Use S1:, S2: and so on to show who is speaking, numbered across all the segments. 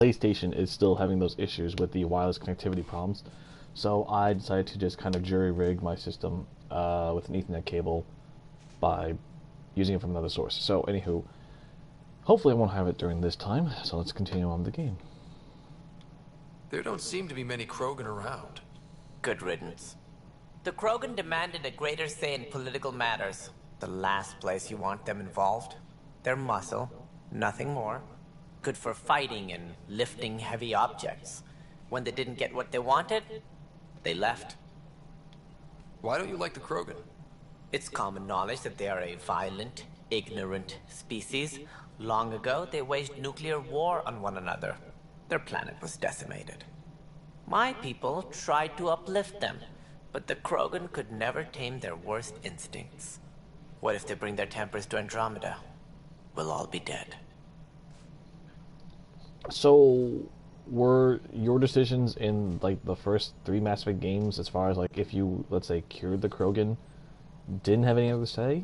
S1: PlayStation is still having those issues with the wireless connectivity problems. So I decided to just kind of jury rig my system with an Ethernet cable by using it from another source. So, anywho, hopefully I won't have it during this time. So let's continue on with the game.
S2: There don't seem to be many Krogan around.
S3: Good riddance. The Krogan demanded a greater say in political matters. The last place you want them involved. They're muscle, nothing more. Good for fighting and lifting heavy objects. When they didn't get what they wanted, they left.
S2: Why don't you like the Krogan?
S3: It's common knowledge that they are a violent, ignorant species. Long ago, they waged nuclear war on one another. Their planet was decimated. My people tried to uplift them, but the Krogan could never tame their worst instincts. What if they bring their tempers to Andromeda? We'll all be dead.
S1: So, were your decisions in like the first three Mass Effect games, as far as like if you, let's say, cured the Krogan, didn't have any other say?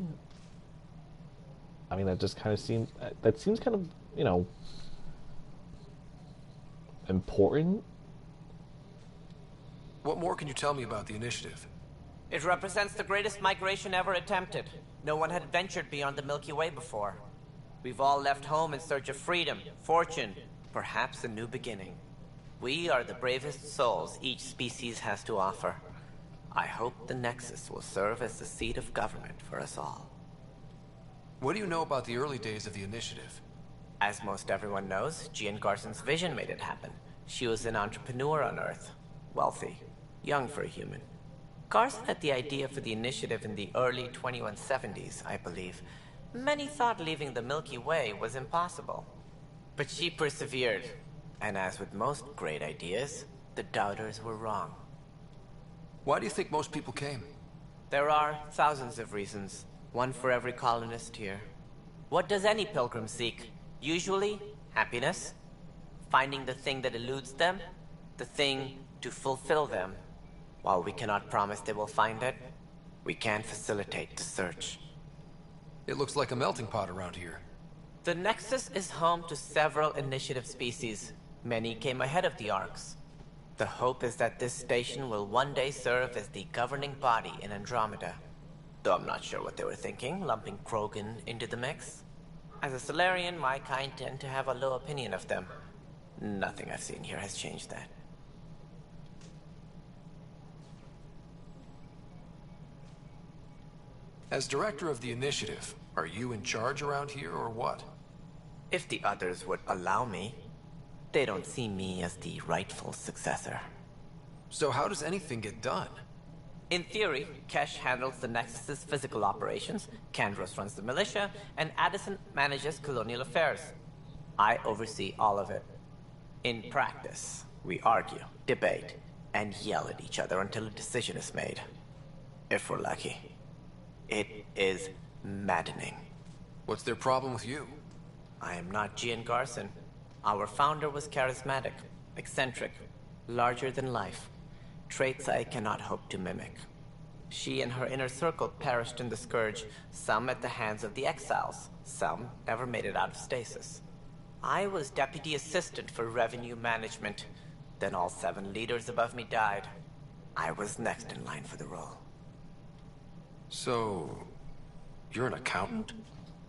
S1: I mean, that just kind of seems, that seems kind of, you know, important.
S2: What more can you tell me about the initiative?
S3: It represents the greatest migration ever attempted. No one had ventured beyond the Milky Way before. We've all left home in search of freedom, fortune, perhaps a new beginning. We are the bravest souls each species has to offer. I hope the Nexus will serve as the seat of government for us all.
S2: What do you know about the early days of the initiative?
S3: As most everyone knows, Jean Garson's vision made it happen. She was an entrepreneur on Earth. Wealthy. Young for a human. Garson had the idea for the initiative in the early 2170s, I believe. Many thought leaving the Milky Way was impossible. But she persevered. And as with most great ideas, the doubters were wrong.
S2: Why do you think most people came?
S3: There are thousands of reasons. One for every colonist here. What does any pilgrim seek? Usually, happiness. Finding the thing that eludes them. The thing to fulfill them. While we cannot promise they will find it, we can facilitate the search.
S2: It looks like a melting pot around here.
S3: The Nexus is home to several initiative species. Many came ahead of the Arks. The hope is that this station will one day serve as the governing body in Andromeda. Though I'm not sure what they were thinking, lumping Krogan into the mix. As a Solarian, my kind tend to have a low opinion of them. Nothing I've seen here has changed that.
S2: As director of the initiative, are you in charge around here or what?
S3: If the others would allow me, they don't see me as the rightful successor.
S2: So how does anything get done?
S3: In theory, Kesh handles the Nexus's physical operations, Kandros runs the militia, and Addison manages colonial affairs. I oversee all of it. In practice, we argue, debate, and yell at each other until a decision is made. If we're lucky. It is maddening.
S2: What's their problem with you?
S3: I am not Gian Garson. Our founder was charismatic, eccentric, larger than life. Traits I cannot hope to mimic. She and her inner circle perished in the Scourge, some at the hands of the Exiles, some never made it out of stasis. I was deputy assistant for revenue management. Then all 7 leaders above me died. I was next in line for the role.
S2: So, you're an accountant?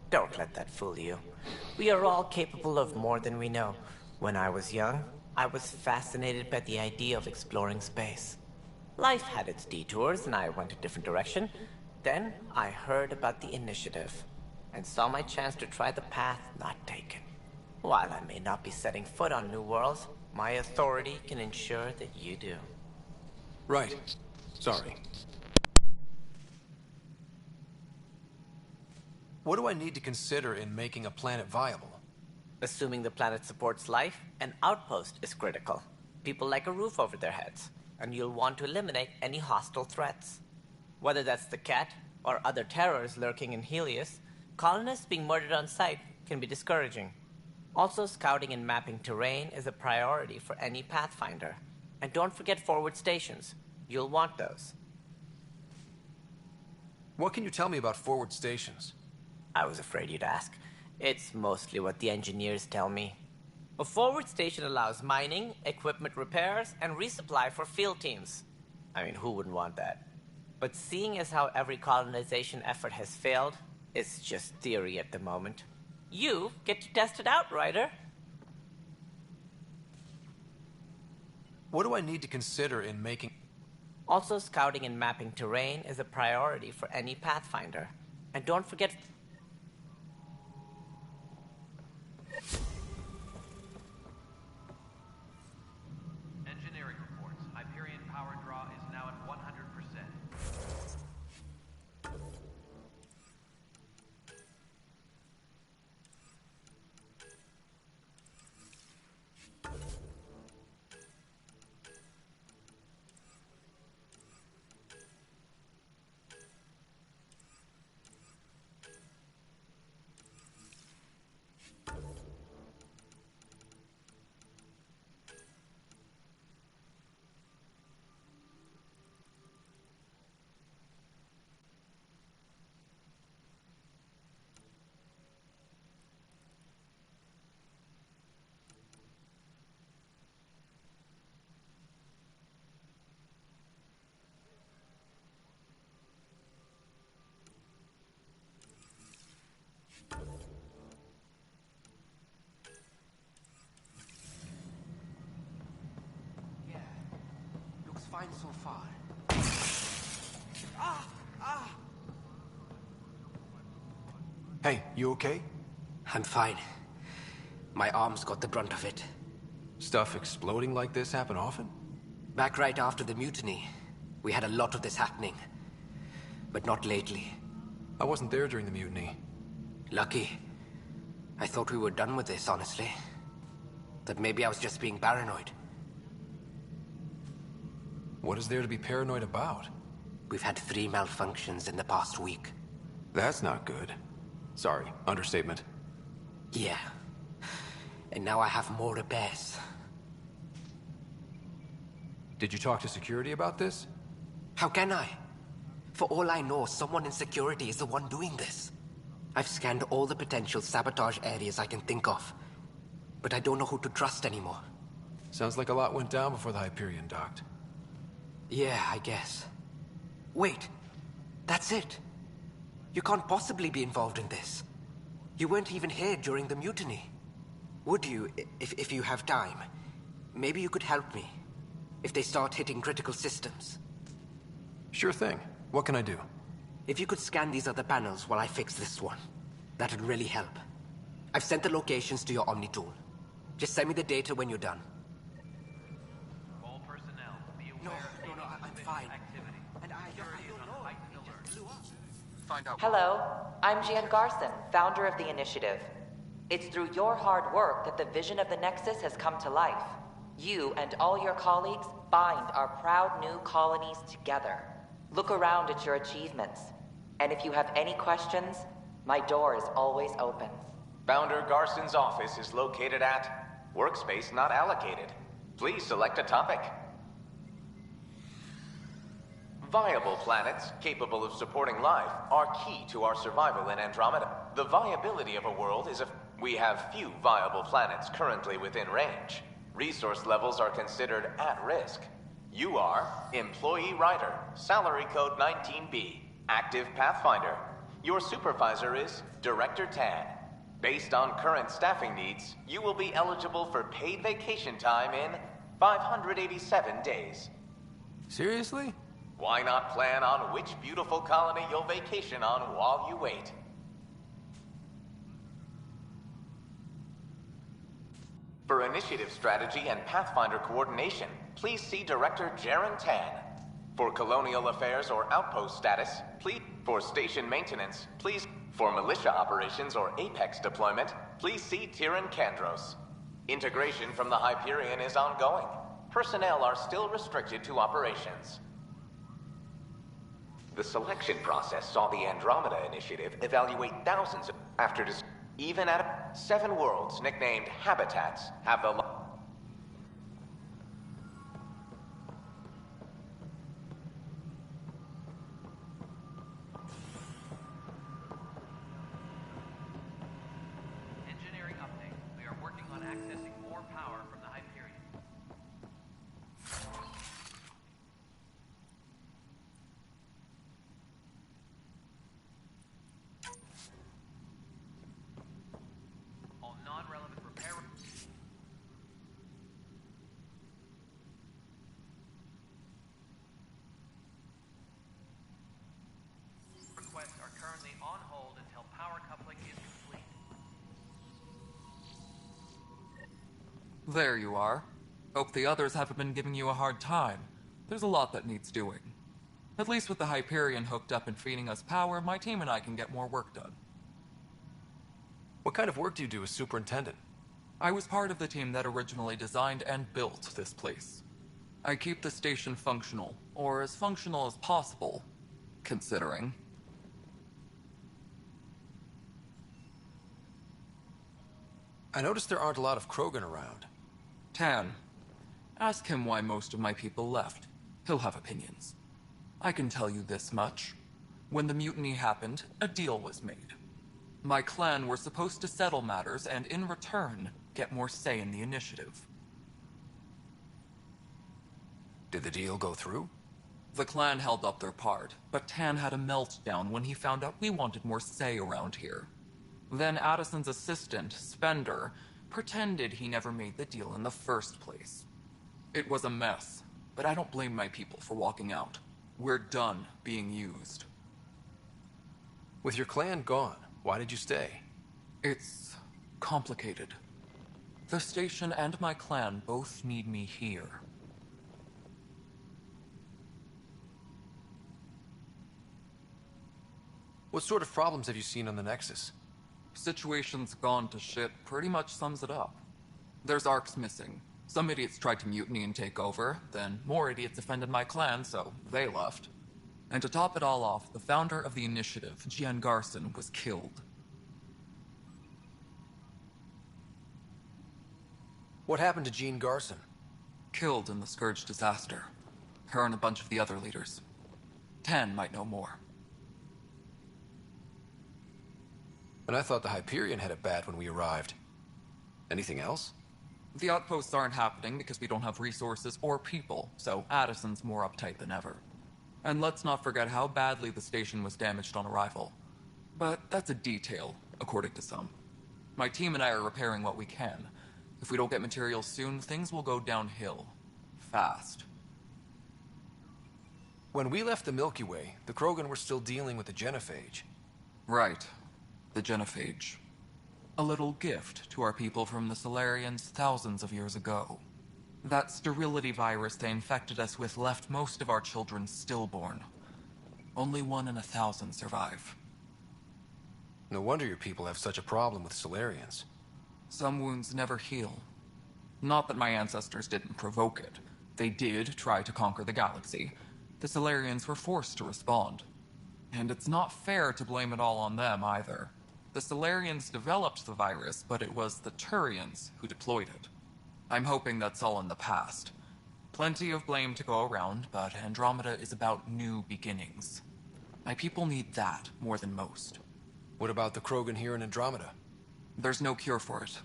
S3: Don't let that fool you. We are all capable of more than we know. When I was young, I was fascinated by the idea of exploring space. Life had its detours and I went a different direction. Then I heard about the initiative and saw my chance to try the path not taken. While I may not be setting foot on new worlds, my authority can ensure that you do.
S2: Right. Sorry. What do I need to consider in making a planet viable?
S3: Assuming the planet supports life, an outpost is critical. People like a roof over their heads, and you'll want to eliminate any hostile threats. Whether that's the cat or other terrors lurking in Helios, colonists being murdered on sight can be discouraging. Also, scouting and mapping terrain is a priority for any Pathfinder. And don't forget forward stations. You'll want those.
S2: What can you tell me about forward stations?
S3: I was afraid you'd ask. It's mostly what the engineers tell me. A forward station allows mining, equipment repairs, and resupply for field teams. I mean, who wouldn't want that? But seeing as how every colonization effort has failed, it's just theory at the moment. You get to test it out, Ryder.
S2: What do I need to consider in making...
S3: Also, scouting and mapping terrain is a priority for any Pathfinder. And don't forget...
S4: Engineering reports. Hyperion power draw is now at 100%.
S5: Fine so far.
S2: Hey, you okay?
S5: I'm fine. My arms got the brunt of it.
S2: Stuff exploding like this happen often?
S5: Back right after the mutiny, we had a lot of this happening. But not lately.
S2: I wasn't there during the mutiny.
S5: Lucky. I thought we were done with this, honestly. That maybe I was just being paranoid.
S2: What is there to be paranoid about?
S5: We've had 3 malfunctions in the past week.
S2: That's not good. Sorry, understatement.
S5: Yeah. And now I have more repairs.
S2: Did you talk to security about this?
S5: How can I? For all I know, someone in security is the one doing this. I've scanned all the potential sabotage areas I can think of. But I don't know who to trust anymore.
S2: Sounds like a lot went down before the Hyperion docked.
S5: Yeah, I guess. Wait. That's it. You can't possibly be involved in this. You weren't even here during the mutiny. Would you, if you have time? Maybe you could help me. If they start hitting critical systems.
S2: Sure thing. What can I do?
S5: If you could scan these other panels while I fix this one, that'd really help. I've sent the locations to your Omni tool. Just send me the data when you're done.
S4: All personnel, be
S5: No,
S4: aware
S5: I'm fine.
S4: activity.
S5: And I don't know. It just blew up.
S6: Find out.
S7: Hello, I'm Jan Garson, founder of the initiative. It's through your hard work that the vision of the Nexus has come to life. You and all your colleagues bind our proud new colonies together. Look around at your achievements. And if you have any questions, my door is always open.
S8: Founder Garson's office is located at Workspace Not Allocated. Please select a topic. Viable planets capable of supporting life are key to our survival in Andromeda. The viability of a world is we have few viable planets currently within range. Resource levels are considered at risk. You are Employee Rider, Salary Code 19B, Active Pathfinder. Your supervisor is Director Tan. Based on current staffing needs, you will be eligible for paid vacation time in 587 days.
S2: Seriously?
S8: Why not plan on which beautiful colony you'll vacation on while you wait? For initiative strategy and Pathfinder coordination, please see Director Jaren Tan. For colonial affairs or outpost status, please. For station maintenance, please. For militia operations or Apex deployment, please see Tyran Kandros. Integration from the Hyperion is ongoing. Personnel are still restricted to operations. The selection process saw the Andromeda Initiative evaluate thousands of... Even at 7 worlds nicknamed Habitats have the...
S4: Engineering update. We are working on accessing more
S6: There you are. Hope the others haven't been giving you a hard time. There's a lot that needs doing. At least with the Hyperion hooked up and feeding us power, my team and I can get more work done.
S2: What kind of work do you do as superintendent?
S6: I was part of the team that originally designed and built this place. I keep the station functional, or as functional as possible, considering.
S2: I noticed there aren't a lot of Krogan around.
S6: Tan. Ask him why most of my people left. He'll have opinions. I can tell you this much. When the mutiny happened, a deal was made. My clan were supposed to settle matters and, in return, get more say in the initiative.
S2: Did the deal go through?
S6: The clan held up their part, but Tan had a meltdown when he found out we wanted more say around here. Then Addison's assistant, Spender, pretended he never made the deal in the first place. It was a mess, but I don't blame my people for walking out. We're done being used.
S2: With your clan gone, why did you stay?
S6: It's complicated. The station and my clan both need me here.
S2: What sort of problems have you seen on the Nexus?
S6: Situation's gone to shit pretty much sums it up. There's arcs missing. Some idiots tried to mutiny and take over, then more idiots offended my clan, so they left. And to top it all off, the founder of the initiative, Gian Garson, was killed.
S2: What happened to Jean Garson?
S6: Killed in the Scourge disaster. Her and a bunch of the other leaders. Tan might know more.
S2: And I thought the Hyperion had it bad when we arrived. Anything else?
S6: The outposts aren't happening because we don't have resources or people, so Addison's more uptight than ever. And let's not forget how badly the station was damaged on arrival. But that's a detail, according to some. My team and I are repairing what we can. If we don't get materials soon, things will go downhill. Fast.
S2: When we left the Milky Way, the Krogan were still dealing with the genophage.
S6: Right. The genophage. A little gift to our people from the Solarians thousands of years ago. That sterility virus they infected us with left most of our children stillborn. Only 1 in 1,000 survive.
S2: No wonder your people have such a problem with Solarians.
S6: Some wounds never heal. Not that my ancestors didn't provoke it. They did try to conquer the galaxy. The Solarians were forced to respond. And it's not fair to blame it all on them either. The Solarians developed the virus, but it was the Turians who deployed it. I'm hoping that's all in the past. Plenty of blame to go around, but Andromeda is about new beginnings. My people need that more than most.
S2: What about the Krogan here in Andromeda?
S6: There's no cure for it.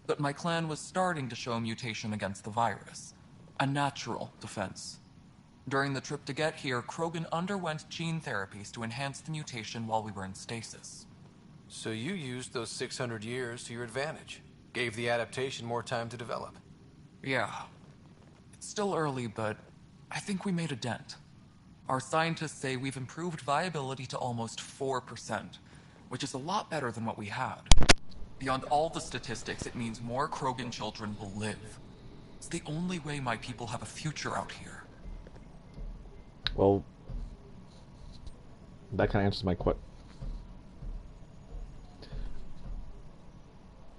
S6: But my clan was starting to show mutation against the virus. A natural defense. During the trip to get here, Krogan underwent gene therapies to enhance the mutation while we were in stasis.
S2: So you used those 600 years to your advantage. Gave the adaptation more time to develop.
S6: Yeah. It's still early, but I think we made a dent. Our scientists say we've improved viability to almost 4%, which is a lot better than what we had. Beyond all the statistics, it means more Krogan children will live. It's the only way my people have a future out here.
S1: Well, that kind of answers my question.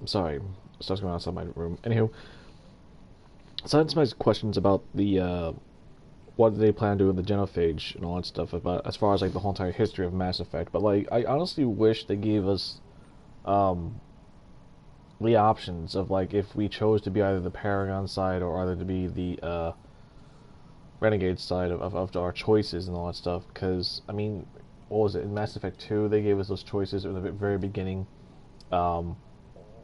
S1: I'm sorry, stuff's going on outside my room. Anywho, so that's my questions about the what they plan to do with the genophage and all that stuff, about as far as like the whole entire history of Mass Effect. But like, I honestly wish they gave us the options of like if we chose to be either the Paragon side or either to be the Renegade side of our choices and all that stuff. Because I mean, what was it in Mass Effect 2? They gave us those choices at the very beginning.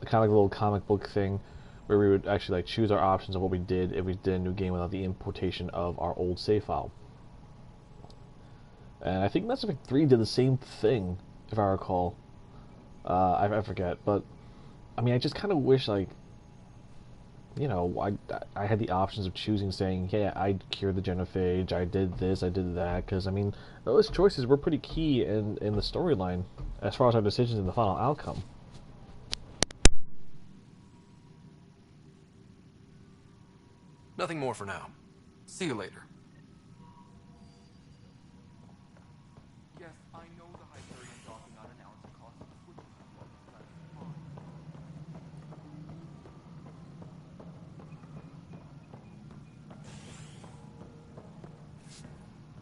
S1: Kind of like a little comic book thing where we would actually like choose our options of what we did if we did a new game without the importation of our old save file. And I think Mass Effect 3 did the same thing, if I recall. I forget, but I mean, I just kind of wish, like, you know, I had the options of choosing, saying, yeah, I cured the genophage, I did this, I did that, because I mean, those choices were pretty key in the storyline as far as our decisions in the final outcome.
S2: Nothing more for now.
S6: See you later. Yes, I know the Hyperion docking unannounced cost a switching cost, but that's fine.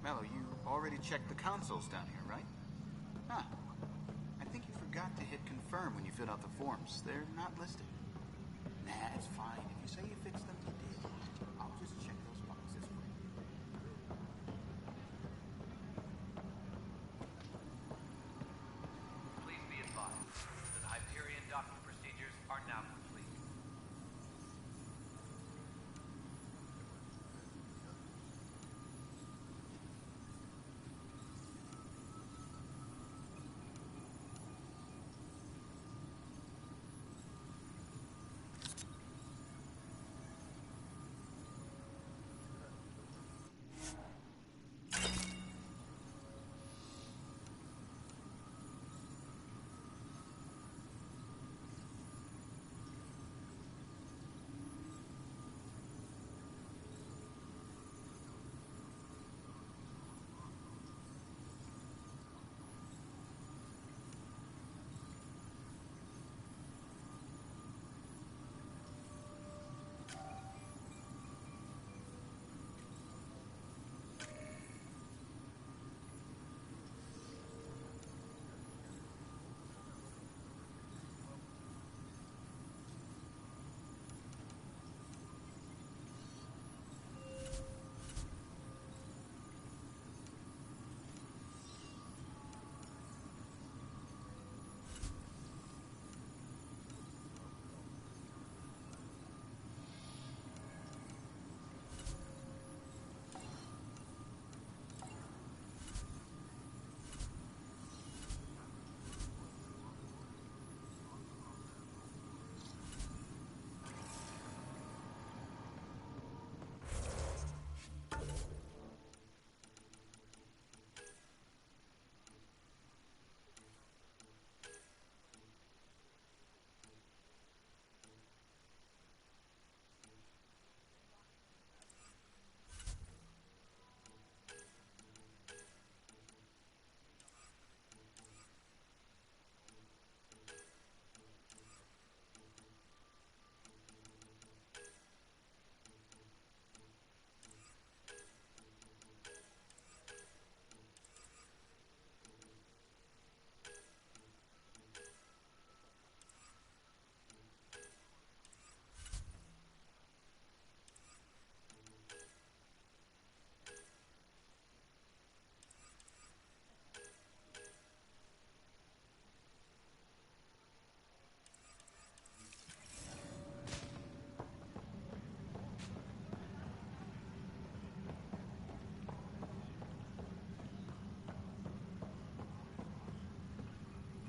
S9: Mello, you already checked the consoles down here, right? Huh. I think you forgot to hit confirm when you filled out the forms. They're not listed. Nah, it's fine. If you say you fixed them, you did. I'll just check those boxes for you.
S4: Please be advised that the Hyperion docking procedures are now complete.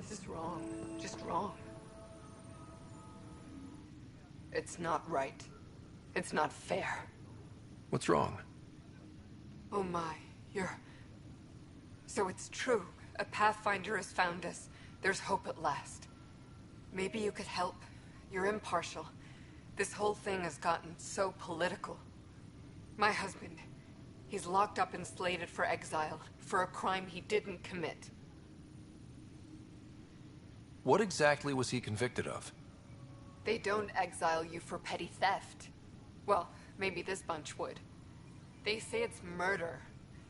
S10: This is wrong. Just wrong. It's not right. It's not fair.
S2: What's wrong?
S10: Oh my, So it's true. A Pathfinder has found us. There's hope at last. Maybe you could help. You're impartial. This whole thing has gotten so political. My husband, he's locked up and slated for exile for a crime he didn't commit.
S2: What exactly was he convicted of?
S10: They don't exile you for petty theft. Well, maybe this bunch would. They say it's murder.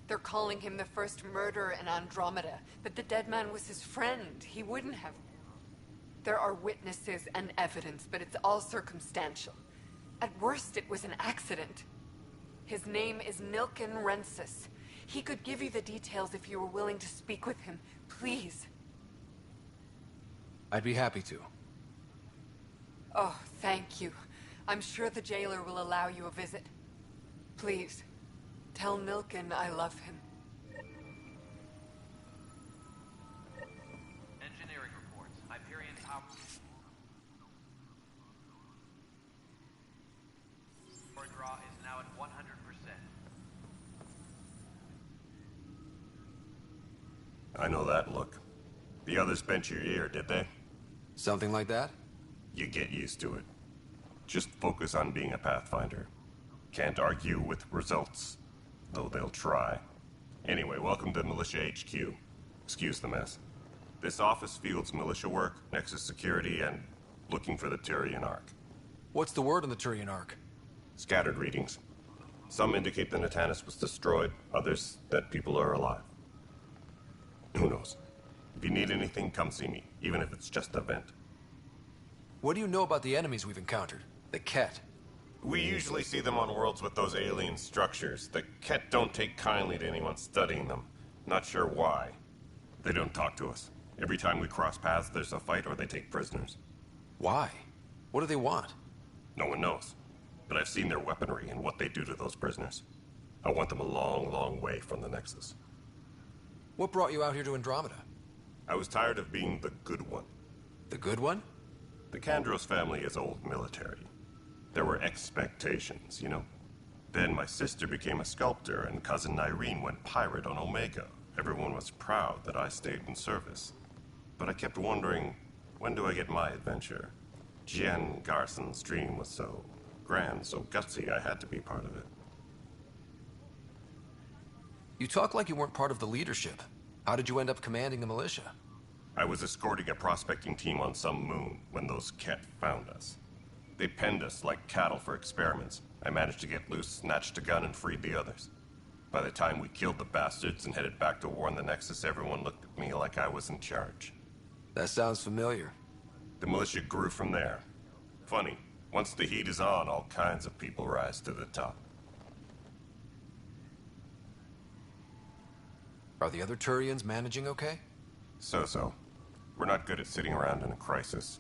S10: They're calling him the first murderer in Andromeda, but the dead man was his friend. He wouldn't have. There are witnesses and evidence, but it's all circumstantial. At worst, it was an accident. His name is Nilken Rensis. He could give you the details if you were willing to speak with him. Please.
S2: I'd be happy to.
S10: Oh, thank you. I'm sure the jailer will allow you a visit. Please, tell Nilken I love him.
S4: Engineering reports. Hyperion power draw is now at 100%.
S11: I know that look. The others bent your ear, did they?
S2: Something like that?
S11: You get used to it. Just focus on being a Pathfinder. Can't argue with results, though they'll try. Anyway, welcome to Militia HQ. Excuse the mess. This office fields militia work, Nexus security, and looking for the Turian Ark.
S2: What's the word on the Turian Ark?
S11: Scattered readings. Some indicate the Natanus was destroyed, others that people are alive. Who knows? If you need anything, come see me, even if it's just a vent.
S2: What do you know about the enemies we've encountered? The Ket.
S11: We usually see them on worlds with those alien structures. The Ket don't take kindly to anyone studying them. Not sure why. They don't talk to us. Every time we cross paths, there's a fight or they take prisoners.
S2: Why? What do they want?
S11: No one knows. But I've seen their weaponry and what they do to those prisoners. I want them a long, long way from the Nexus.
S2: What brought you out here to Andromeda?
S11: I was tired of being the good one.
S2: The good one?
S11: The Kandros family is old military. There were expectations, you know? Then my sister became a sculptor and cousin Irene went pirate on Omega. Everyone was proud that I stayed in service. But I kept wondering, when do I get my adventure? Jen Garson's dream was so grand, so gutsy, I had to be part of it.
S2: You talk like you weren't part of the leadership. How did you end up commanding the militia?
S11: I was escorting a prospecting team on some moon when those Ket found us. They penned us like cattle for experiments. I managed to get loose, snatched a gun, and freed the others. By the time we killed the bastards and headed back to war on the Nexus, everyone looked at me like I was in charge.
S2: That sounds familiar.
S11: The militia grew from there. Funny, once the heat is on, all kinds of people rise to the top.
S2: Are the other Turians managing okay?
S11: So-so. We're not good at sitting around in a crisis.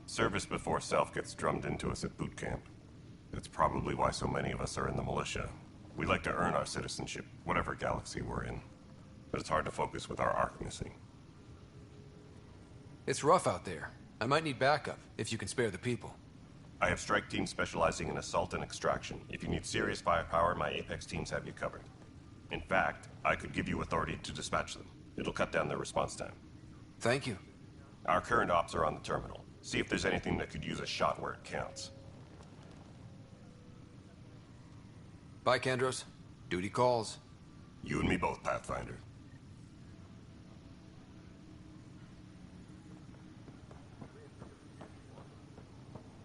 S11: Service before self gets drummed into us at boot camp. That's probably why so many of us are in the militia. We like to earn our citizenship, whatever galaxy we're in. But it's hard to focus with our arc missing.
S2: It's rough out there. I might need backup, if you can spare the people.
S11: I have strike teams specializing in assault and extraction. If you need serious firepower, my Apex teams have you covered. In fact, I could give you authority to dispatch them. It'll cut down their response time.
S2: Thank you.
S11: Our current ops are on the terminal. See if there's anything that could use a shot where it counts.
S2: Bye, Kandros. Duty calls.
S11: You and me both, Pathfinder.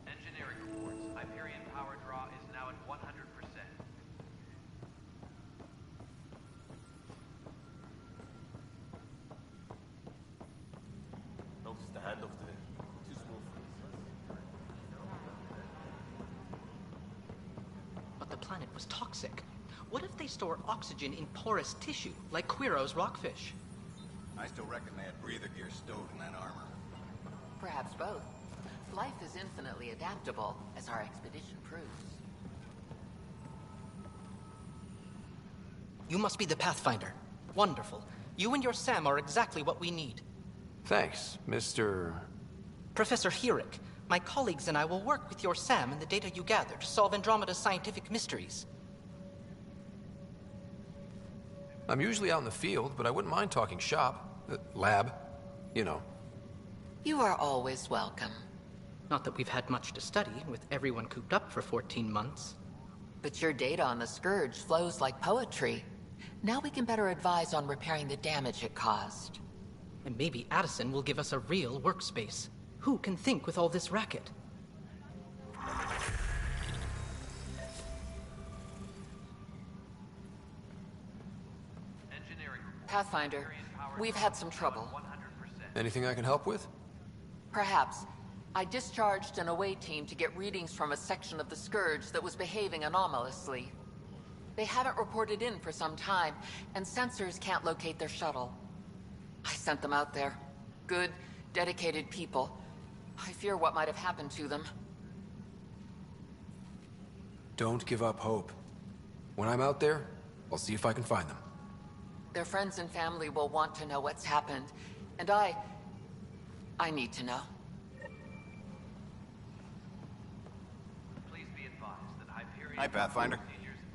S4: Engineering reports. Hyperion power draw is now at 100%.
S12: Notice the hand over there. Too small for this.
S13: But the planet was toxic. What if they store oxygen in porous tissue, like Quiro's rockfish?
S9: I still reckon they had breather gear stowed in that armor.
S7: Perhaps both. Life is infinitely adaptable, as our expedition proves.
S13: You must be the Pathfinder. Wonderful. You and your Sam are exactly what we need.
S2: Thanks, Mr.
S13: Professor Herrick, my colleagues and I will work with your Sam and the data you gather to solve Andromeda's scientific mysteries.
S2: I'm usually out in the field, but I wouldn't mind talking shop. Lab. You know.
S7: You are always welcome.
S13: Not that we've had much to study, with everyone cooped up for 14 months.
S7: But your data on the Scourge flows like poetry. Now we can better advise on repairing the damage it caused.
S13: And maybe Addison will give us a real workspace. Who can think with all this racket?
S7: Pathfinder, we've had some trouble.
S2: Anything I can help with?
S7: Perhaps. I discharged an away team to get readings from a section of the Scourge that was behaving anomalously. They haven't reported in for some time, and sensors can't locate their shuttle. I sent them out there. Good, dedicated people. I fear what might have happened to them.
S2: Don't give up hope. When I'm out there, I'll see if I can find them.
S7: Their friends and family will want to know what's happened, and I need to know.
S4: Please be advised that Hyperion...
S9: Hi, Pathfinder.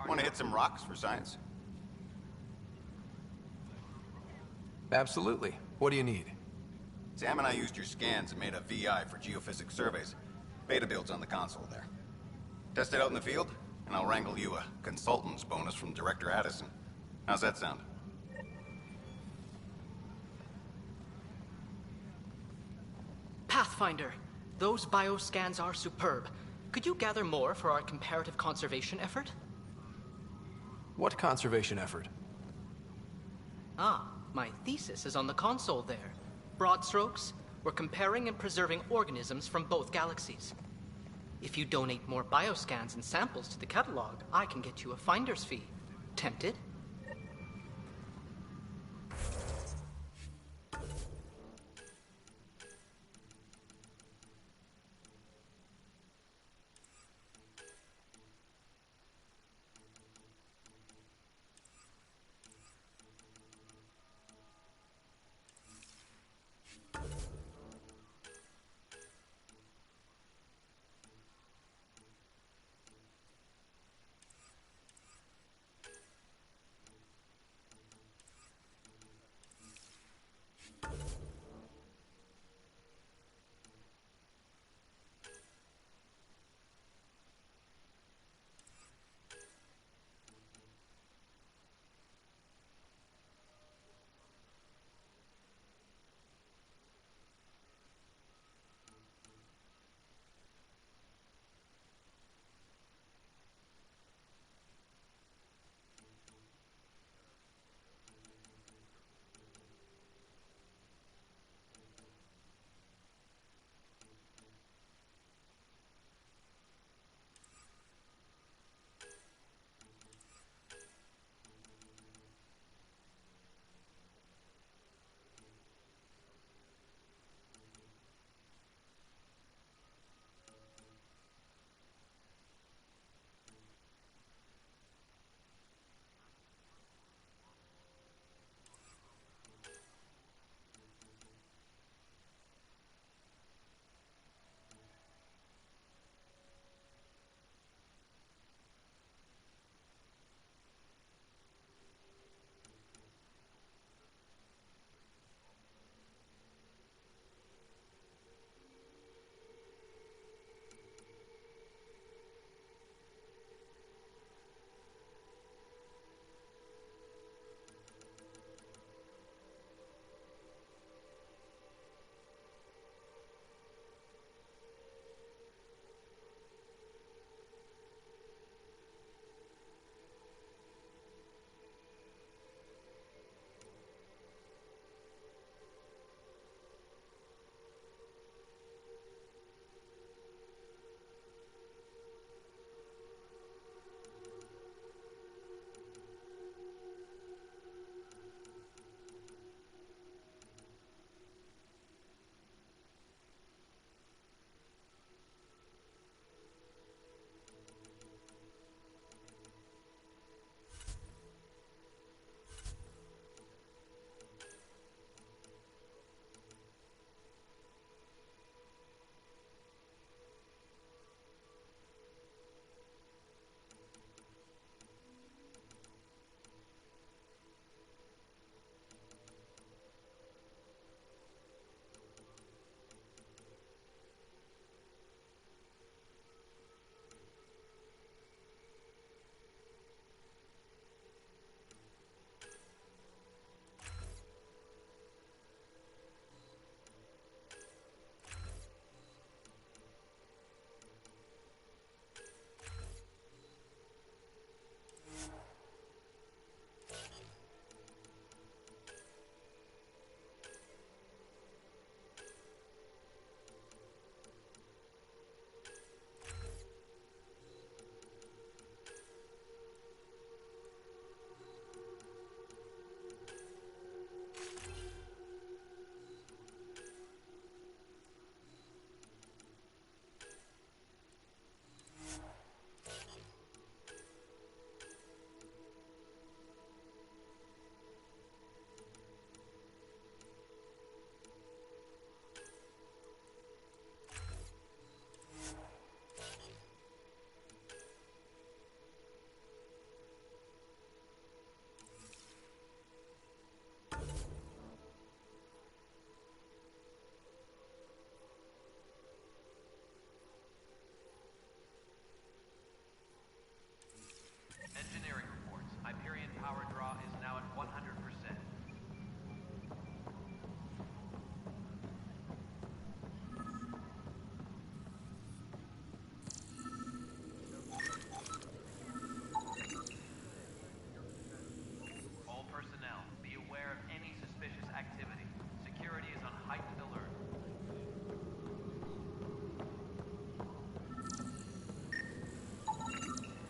S9: Want to hit some rocks for science?
S2: Absolutely. What do you need?
S9: Sam and I used your scans and made a VI for geophysics surveys. Beta builds on the console there. Test it out in the field? and I'll wrangle you a consultant's bonus from Director Addison. How's that sound?
S13: Pathfinder, those bioscans are superb. Could you gather more for our comparative conservation effort?
S2: What conservation effort?
S13: Ah, my thesis is on the console there. Broad strokes, we're comparing and preserving organisms from both galaxies. If you donate more bioscans and samples to the catalog, I can get you a finder's fee. Tempted?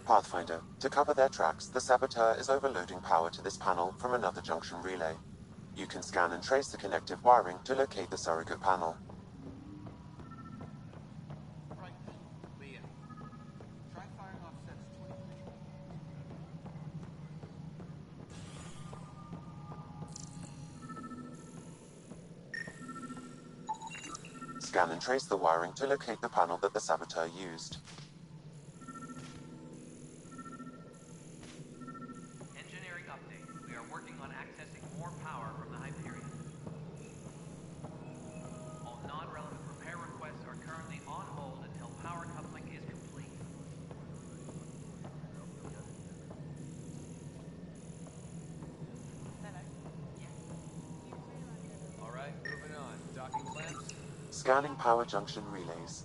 S14: Pathfinder, to cover their tracks, the saboteur is overloading power to this panel from another junction relay. You can scan and trace the connective wiring to locate the surrogate panel.
S9: Right. Leah, try firing off sets 23.
S14: Scan and trace the wiring to locate the panel that the saboteur used.
S4: Engineering update. We are working on accessing more power from the Hyperion. All non-relevant repair requests are currently on hold until power coupling is complete.
S2: All right, moving on. Docking clamps.
S14: Scanning power junction relays.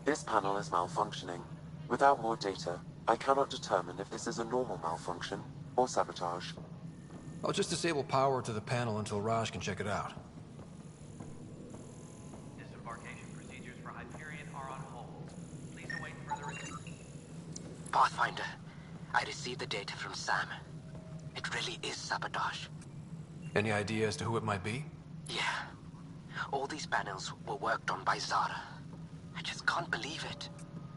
S14: This panel is malfunctioning. Without more data, I cannot determine if this is a normal malfunction or sabotage.
S2: I'll just disable power to the panel until Raj can check it out.
S4: Disembarkation procedures for Hyperion are on hold. Please await further.
S5: Pathfinder, I received the data from Sam. It really is sabotage.
S2: Any idea as to who it might be?
S5: Yeah. All these panels were worked on by Zara. I just can't believe it.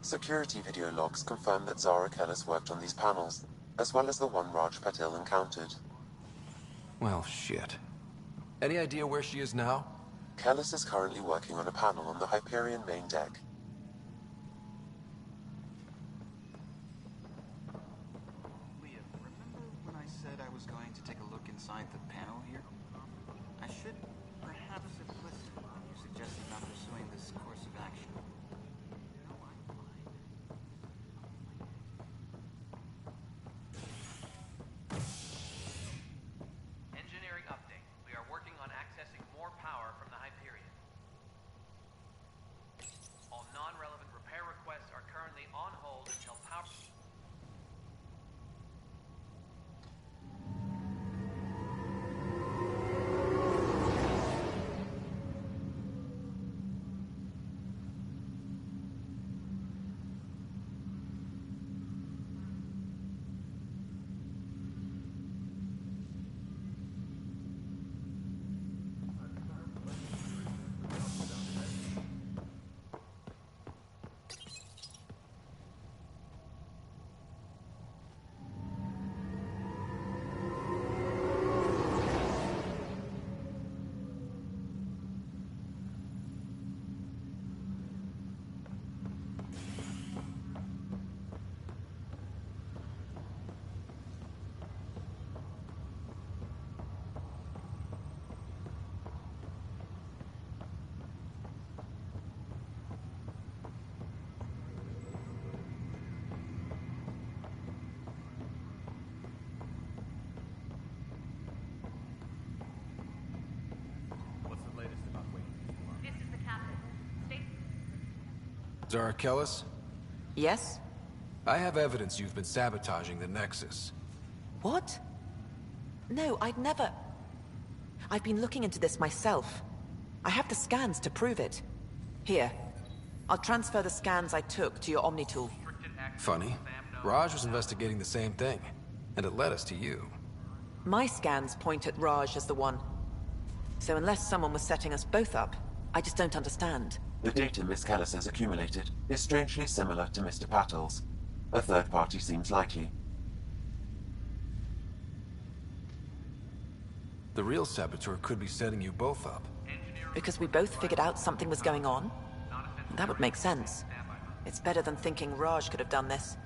S14: Security video logs confirm that Zara Kellis worked on these panels, as well as the one Raj Patil encountered.
S2: Well, shit. Any idea where she is now?
S14: Kellis is currently working on a panel on the Hyperion main deck.
S9: Leah, remember when I said I was going to take a look inside the panel here? I should perhaps have listened when you suggested not pursuing this course of action.
S4: Engineering update. We are working on accessing more power from the Hyperion. All non-relevant repair requests are currently on hold until power...
S12: What's the latest about Wayne?
S15: This is the captain. State...
S2: Zara Kellis?
S7: Yes?
S2: I have evidence you've been sabotaging the Nexus.
S7: What? No, I'd never... I've been looking into this myself. I have the scans to prove it. Here. I'll transfer the scans I took to your Omni tool.
S2: Funny. Raj was investigating the same thing, and it led us to you.
S7: My scans point at Raj as the one. So unless someone was setting us both up, I just don't understand.
S14: The data Miss Kellis has accumulated is strangely similar to Mr. Patil's. A third party seems likely.
S2: The real saboteur could be setting you both up.
S7: Because we both figured out something was going on? That would make sense. It's better than thinking Raj could have done this.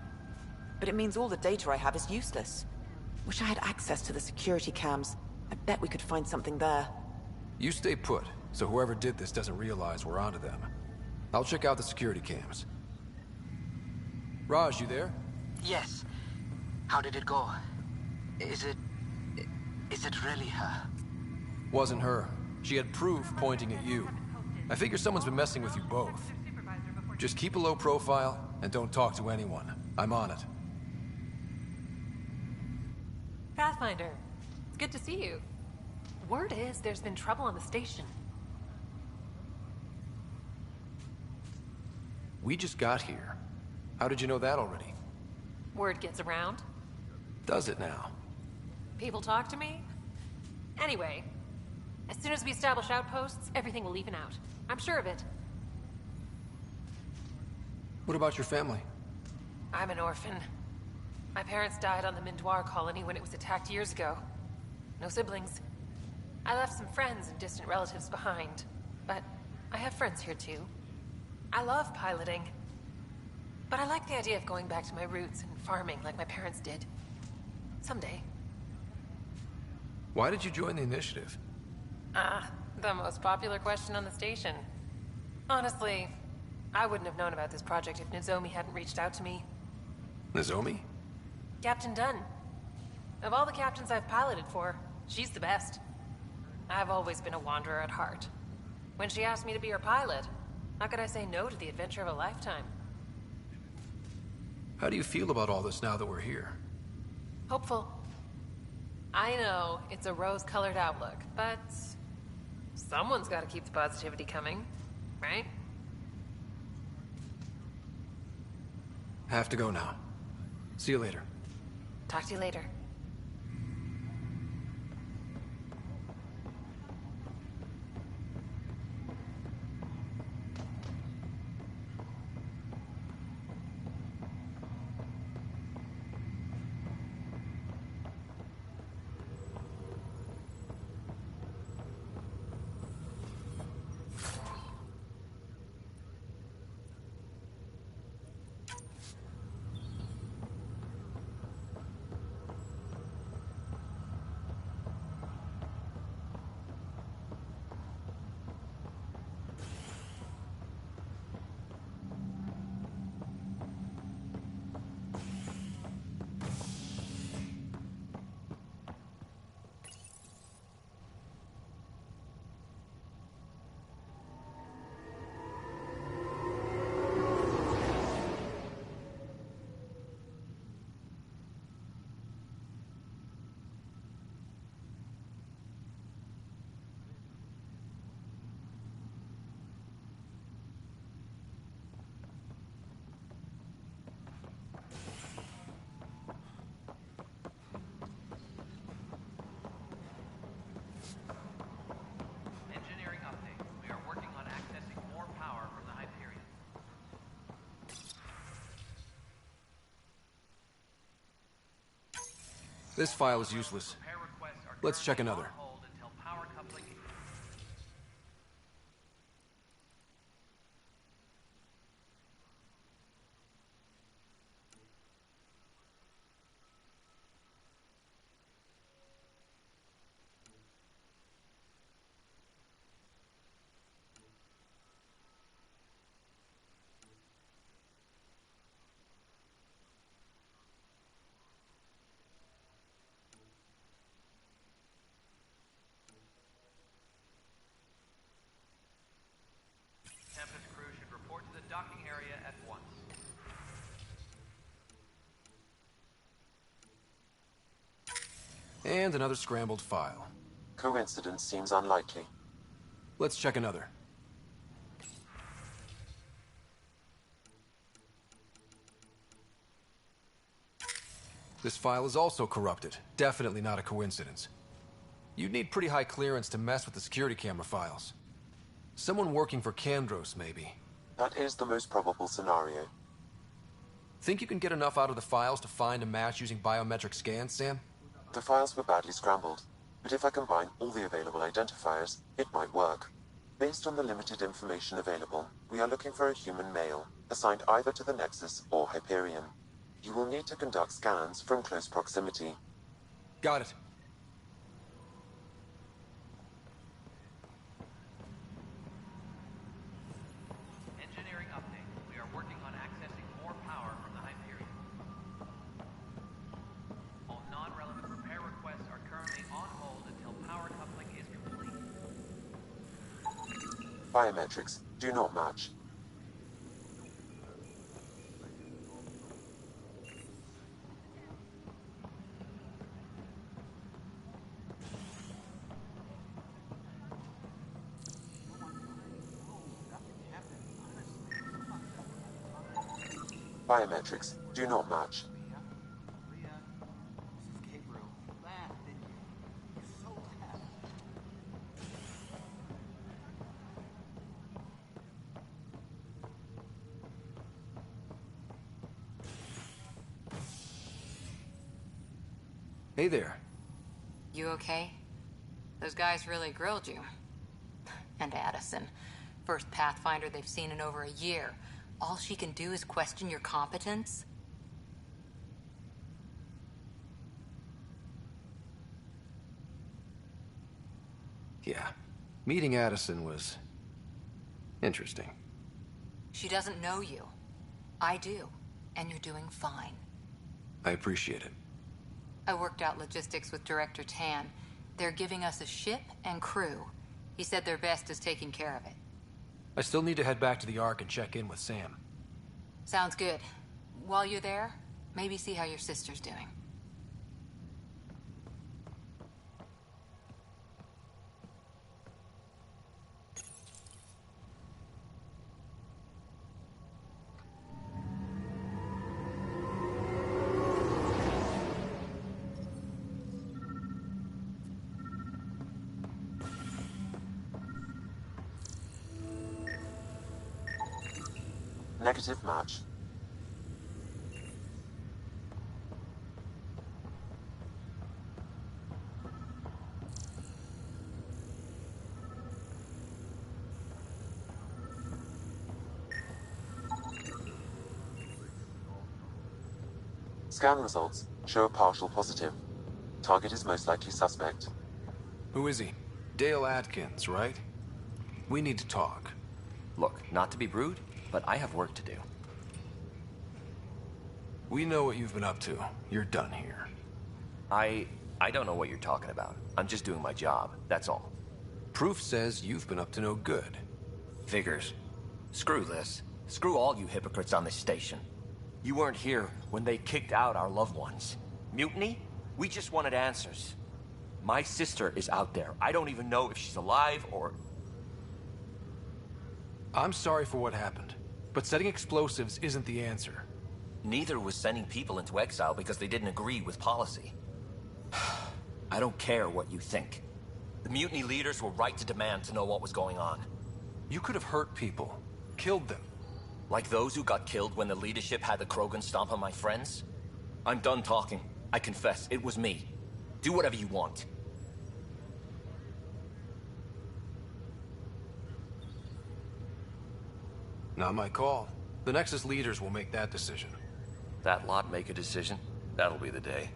S7: But it means all the data I have is useless. Wish I had access to the security cams. I bet we could find something there.
S2: You stay put, so whoever did this doesn't realize we're onto them. I'll check out the security cams. Raj, you there?
S5: Yes. How did it go? Is it really her?
S2: Wasn't her. She had proof pointing at you. I figure someone's been messing with you both. Just keep a low profile and don't talk to anyone. I'm on it.
S15: Pathfinder, it's good to see you. Word is there's been trouble on the station.
S2: We just got here. How did you know that already?
S15: Word gets around.
S2: Does it now?
S15: People talk to me. Anyway, as soon as we establish outposts, everything will even out. I'm sure of it.
S2: What about your family?
S15: I'm an orphan. My parents died on the Mindoir colony when it was attacked years ago. No siblings. I left some friends and distant relatives behind, but I have friends here too. I love piloting, but I like the idea of going back to my roots and farming like my parents did. Someday.
S2: Why did you join the initiative?
S15: The most popular question on the station. Honestly, I wouldn't have known about this project if Nozomi hadn't reached out to me.
S2: Nozomi?
S15: Captain Dunn. Of all the captains I've piloted for, she's the best. I've always been a wanderer at heart. When she asked me to be her pilot, how could I say no to the adventure of a lifetime?
S2: How do you feel about all this now that we're here?
S15: Hopeful. I know it's a rose-colored outlook, but someone's got to keep the positivity coming, right?
S2: Have to go now. See you later.
S15: Talk to you later.
S4: Engineering update. We are working on accessing more power from the Hyperion.
S2: This file is useless.
S4: Repair requests are
S2: Let's check
S4: currently
S2: another.
S4: on hold until power coupling. Tempest crew should report to the docking area at once.
S2: And another scrambled file.
S14: Coincidence seems unlikely.
S2: Let's check another. This file is also corrupted. Definitely not a coincidence. You'd need pretty high clearance to mess with the security camera files. Someone working for Kandros, maybe.
S14: That is the most probable scenario.
S2: Think you can get enough out of the files to find a match using biometric scans, Sam?
S14: The files were badly scrambled, but if I combine all the available identifiers, it might work. Based on the limited information available, we are looking for a human male, assigned either to the Nexus or Hyperion. You will need to conduct scans from close proximity.
S2: Got it.
S4: Engineering update. We are working on accessing more power from the Hyperion. All non-relevant repair requests are currently on hold until power coupling is complete.
S14: Biometrics do not match. Biometrics do not match.
S2: Hey there.
S16: You okay? Those guys really grilled you. And Addison. First Pathfinder they've seen in over a year. All she can do is question your competence?
S2: Yeah. Meeting Addison was interesting.
S16: She doesn't know you. I do. And you're doing fine.
S2: I appreciate it.
S16: I worked out logistics with Director Tan. They're giving us a ship and crew. He said their best is taking care of it.
S2: I still need to head back to the Ark and check in with Sam.
S16: Sounds good. While you're there, maybe see how your sister's doing.
S14: Negative match. Scan results show a partial positive. Target is most likely suspect.
S2: Who is he? Dale Atkins, right? We need to talk.
S17: Look, not to be rude, but I have work to do.
S2: We know what you've been up to. You're done here.
S17: I don't know what you're talking about. I'm just doing my job, that's all.
S2: Proof says you've been up to no good.
S17: Figures. Screw this. Screw all you hypocrites on this station. You weren't here when they kicked out our loved ones. Mutiny? We just wanted answers. My sister is out there. I don't even know if she's alive or...
S2: I'm sorry for what happened, but setting explosives isn't the answer.
S17: Neither was sending people into exile because they didn't agree with policy. I don't care what you think. The mutiny leaders were right to demand to know what was going on.
S2: You could have hurt people, killed them.
S17: Like those who got killed when the leadership had the Krogan stomp on my friends? I'm done talking. I confess, it was me. Do whatever you want.
S2: Not my call. The Nexus leaders will make that decision.
S17: That lot make a decision? That'll be the day.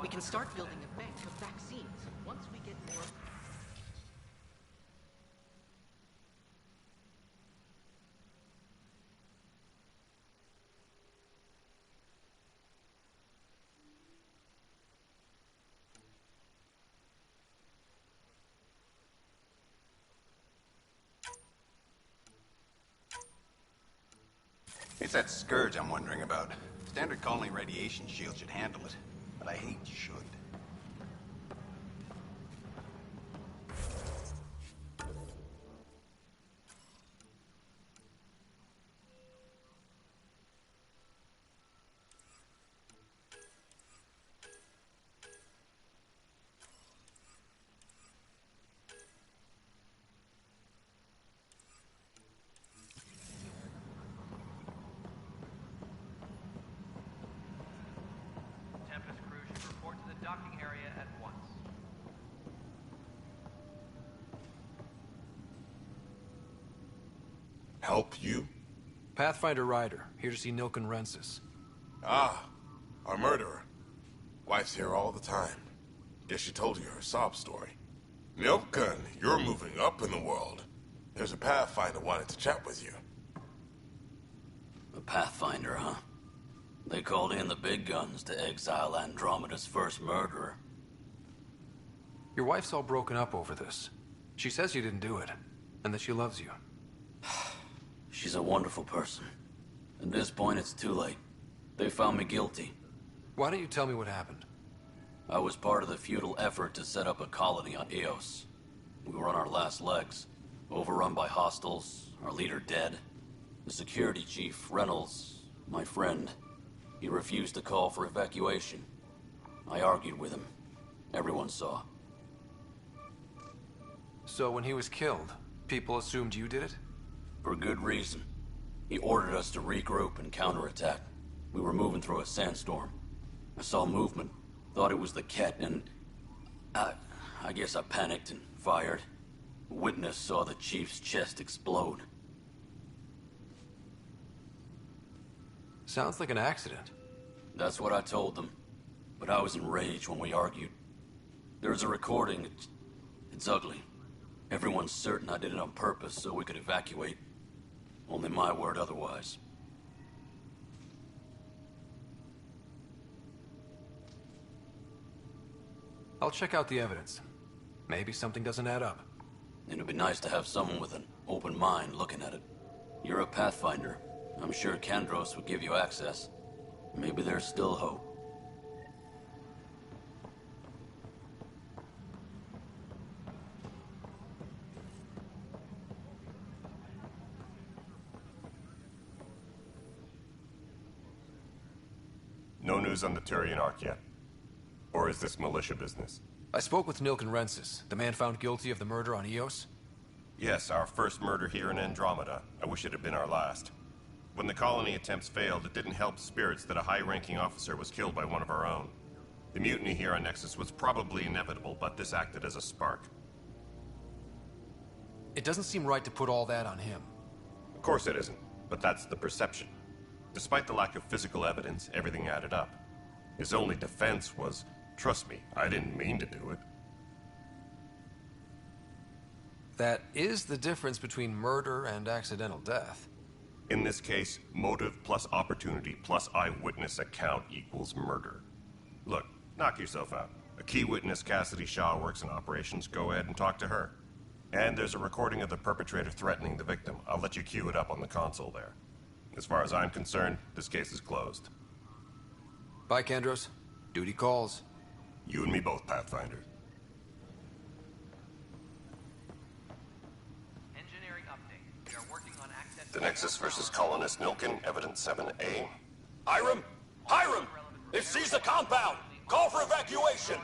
S13: We can start building a bank of vaccines once we get more...
S9: It's that scourge I'm wondering about. Standard colony radiation shield should handle it, but I hate should.
S18: Help you?
S2: Pathfinder Ryder, here to see Nilken Rensis.
S18: Ah, our murderer. Wife's here all the time. Guess she told you her sob story. Nilken, you're moving up in the world. There's a Pathfinder wanted to chat with you.
S19: A Pathfinder, huh? They called in the big guns to exile Andromeda's first murderer.
S2: Your wife's all broken up over this. She says you didn't do it, and that she loves you.
S19: She's a wonderful person. At this point, it's too late. They found me guilty.
S2: Why don't you tell me what happened?
S19: I was part of the futile effort to set up a colony on Eos. We were on our last legs, overrun by hostiles, our leader dead. The security chief, Reynolds, my friend, he refused to call for evacuation. I argued with him. Everyone saw.
S2: So when he was killed, people assumed you did it?
S19: For good reason. He ordered us to regroup and counterattack. We were moving through a sandstorm. I saw movement, thought it was the Ket, and I guess I panicked and fired. A witness saw the chief's chest explode.
S2: Sounds like an accident.
S19: That's what I told them. But I was enraged when we argued. There's a recording. It's ugly. Everyone's certain I did it on purpose so we could evacuate. Only my word otherwise.
S2: I'll check out the evidence. Maybe something doesn't add up.
S19: It'd be nice to have someone with an open mind looking at it. You're a Pathfinder. I'm sure Kandros would give you access. Maybe there's still hope.
S11: No news on the Turian Ark yet? Or is this militia business?
S2: I spoke with Nilken Rensis, the man found guilty of the murder on Eos.
S11: Yes, our first murder here in Andromeda. I wish it had been our last. When the colony attempts failed, it didn't help spirits that a high-ranking officer was killed by one of our own. The mutiny here on Nexus was probably inevitable, but this acted as a spark.
S2: It doesn't seem right to put all that on him.
S11: Of course it isn't, but that's the perception. Despite the lack of physical evidence, everything added up. His only defense was, trust me, I didn't mean to do it.
S2: That is the difference between murder and accidental death.
S11: In this case, motive plus opportunity plus eyewitness account equals murder. Look, knock yourself out. A key witness, Cassidy Shaw, works in operations. Go ahead and talk to her. And there's a recording of the perpetrator threatening the victim. I'll let you cue it up on the console there. As far as I'm concerned, this case is closed.
S2: Bye, Kandros. Duty calls.
S11: You and me both, Pathfinder.
S4: Engineering update. We are working on access.
S11: The Nexus versus Colonist Nilken, Evidence 7A.
S20: Hiram! Hiram! They've seized the compound! Call for evacuation!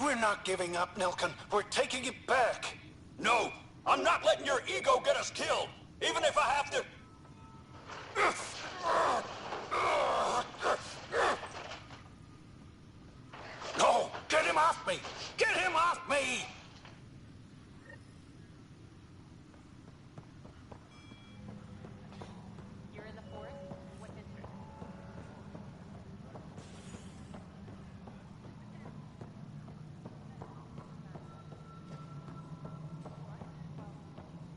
S9: We're not giving up, Nilken. We're taking it back.
S20: No! I'm not letting your ego get us killed! Even if I have to... No! Get him off me! Get him off me!
S15: You're in the forest? What district?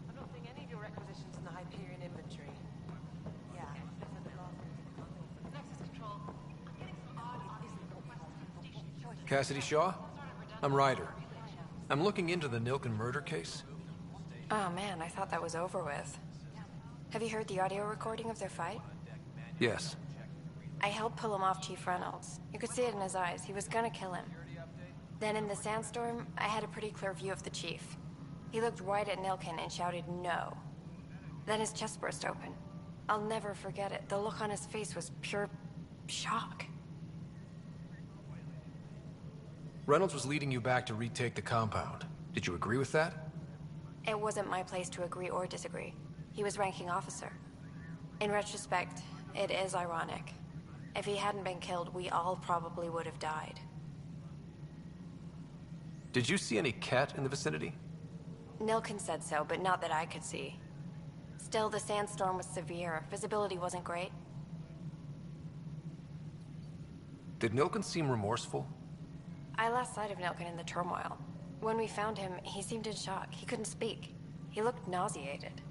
S15: I'm not seeing any of your requisitions in the Hyperion inventory. Yeah, this is the last Nexus Control. I'm getting some odd requests.
S2: Cassidy Shaw? I'm Ryder. I'm looking into the Nilken murder case.
S21: Oh man, I thought that was over with. Have you heard the audio recording of their fight?
S2: Yes.
S21: I helped pull him off Chief Reynolds. You could see it in his eyes. He was gonna kill him. Then in the sandstorm, I had a pretty clear view of the chief. He looked right at Nilken and shouted no. Then his chest burst open. I'll never forget it. The look on his face was pure shock.
S2: Reynolds was leading you back to retake the compound. Did you agree with that?
S21: It wasn't my place to agree or disagree. He was ranking officer. In retrospect, it is ironic. If he hadn't been killed, we all probably would have died.
S2: Did you see any Ket in the vicinity?
S21: Nilken said so, but not that I could see. Still, the sandstorm was severe. Visibility wasn't great.
S2: Did Nilken seem remorseful?
S21: I lost sight of Nilken in the turmoil. When we found him, he seemed in shock. He couldn't speak. He looked nauseated.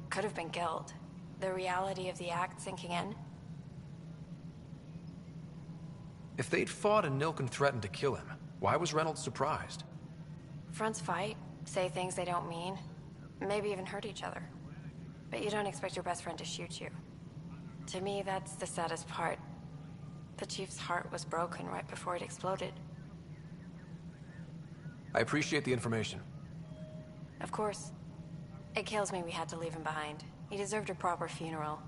S21: Could have been guilt. The reality of the act sinking in.
S2: If they'd fought and Nilken threatened to kill him, why was Reynolds surprised?
S21: Fronts fight, say things they don't mean, maybe even hurt each other. But you don't expect your best friend to shoot you. To me, that's the saddest part. The Chief's heart was broken right before it exploded.
S2: I appreciate the information.
S21: Of course. It kills me we had to leave him behind. He deserved a proper funeral.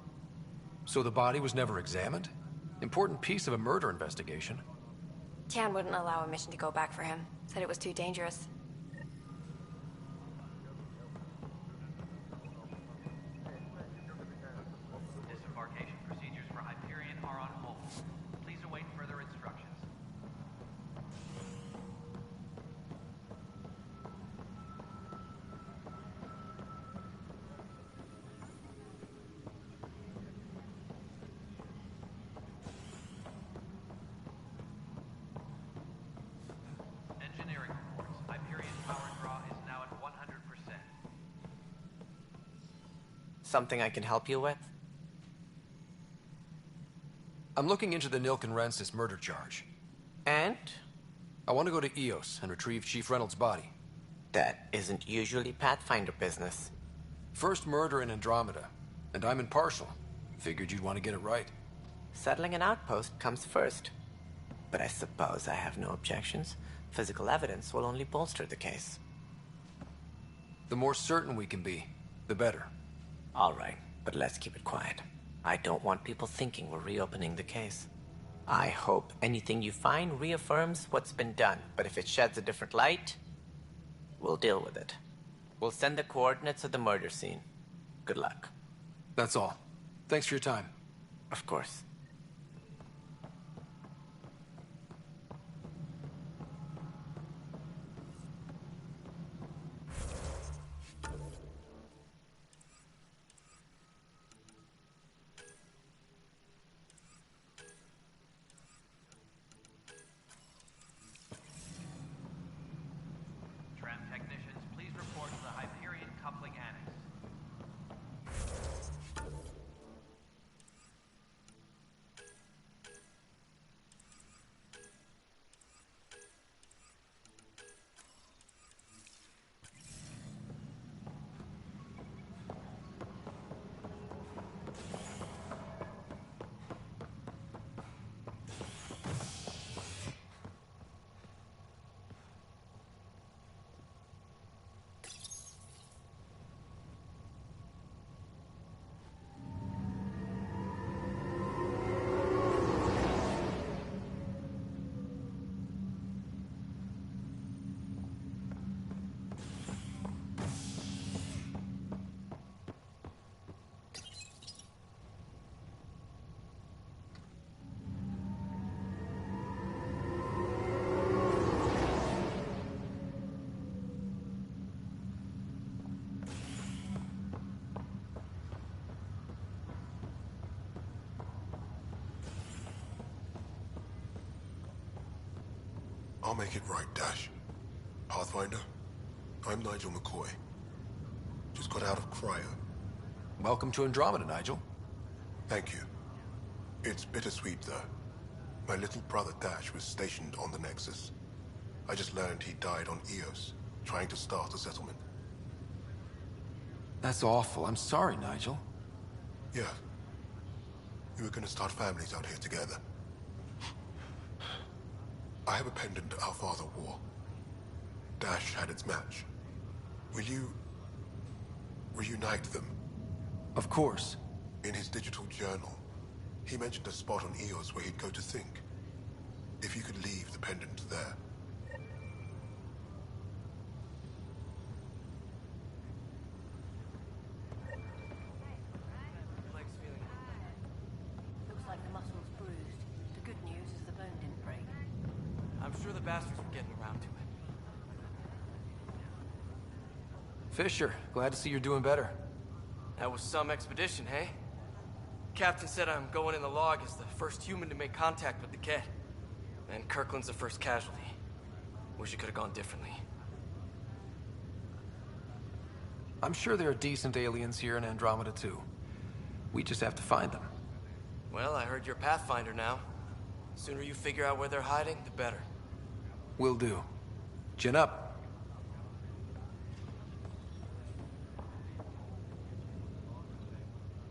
S2: So the body was never examined? Important piece of a murder investigation.
S21: Tian wouldn't allow a mission to go back for him. Said it was too dangerous.
S4: Disembarkation procedures for Hyperion are on hold. Please await further instructions. Engineering reports. Hyperion power draw is now at 100%.
S5: Something I can help you with?
S2: I'm looking into the Nilken Rensis murder charge.
S5: And?
S2: I want to go to EOS and retrieve Chief Reynolds' body.
S5: That isn't usually Pathfinder business.
S2: First murder in Andromeda, and I'm impartial. Figured you'd want to get it right.
S5: Settling an outpost comes first. But I suppose I have no objections. Physical evidence will only bolster the case.
S2: The more certain we can be, the better.
S5: All right, but let's keep it quiet. I don't want people thinking we're reopening the case. I hope anything you find reaffirms what's been done, but if it sheds a different light, we'll deal with it. We'll send the coordinates of the murder scene. Good luck.
S2: That's all. Thanks for your time.
S5: Of course.
S4: Tram technicians, please report to the Hyperion coupling annex.
S18: I'll make it right, Dash. Pathfinder, I'm Nigel McCoy. Just got out of cryo.
S2: Welcome to Andromeda, Nigel.
S18: Thank you. It's bittersweet, though. My little brother Dash was stationed on the Nexus. I just learned he died on Eos, trying to start a settlement.
S2: That's awful. I'm sorry, Nigel.
S18: Yeah. We were gonna start families out here together. I have a pendant our father wore. Dash had its match. Will you reunite them?
S2: Of course.
S18: In his digital journal, he mentioned a spot on Eos where he'd go to think. If you could leave the pendant there.
S3: Looks like the muscle's bruised. The good news is the bone didn't break.
S22: I'm sure the bastards were getting around to it.
S2: Fisher, glad to see you're doing better.
S22: That was some expedition, hey? Captain said I'm going in the log as the first human to make contact with the Kett. And Kirkland's the first casualty. Wish it could have gone differently.
S2: I'm sure there are decent aliens here in Andromeda too. We just have to find them.
S22: Well, I heard you're Pathfinder now. Sooner you figure out where they're hiding, the better.
S2: Will do. Chin up.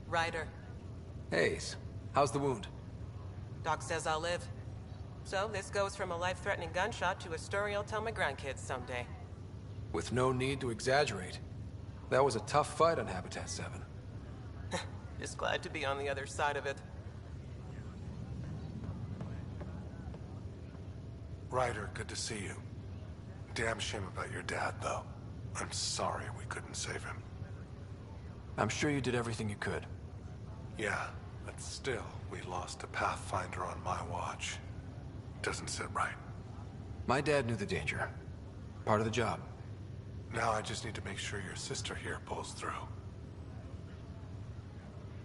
S1: Ryder.
S2: Hayes, how's the wound?
S1: Doc says I'll live. So this goes from a life-threatening gunshot to a story I'll tell my grandkids someday.
S2: With no need to exaggerate. That was a tough fight on Habitat 7.
S1: Just glad to be on the other side of it.
S8: Ryder, good to see you. Damn shame about your dad, though. I'm sorry we couldn't save him.
S2: I'm sure you did everything you could.
S8: Yeah, but still, we lost a Pathfinder on my watch. Doesn't sit right.
S2: My dad knew the danger. Part of the job.
S8: Now I just need to make sure your sister here pulls through.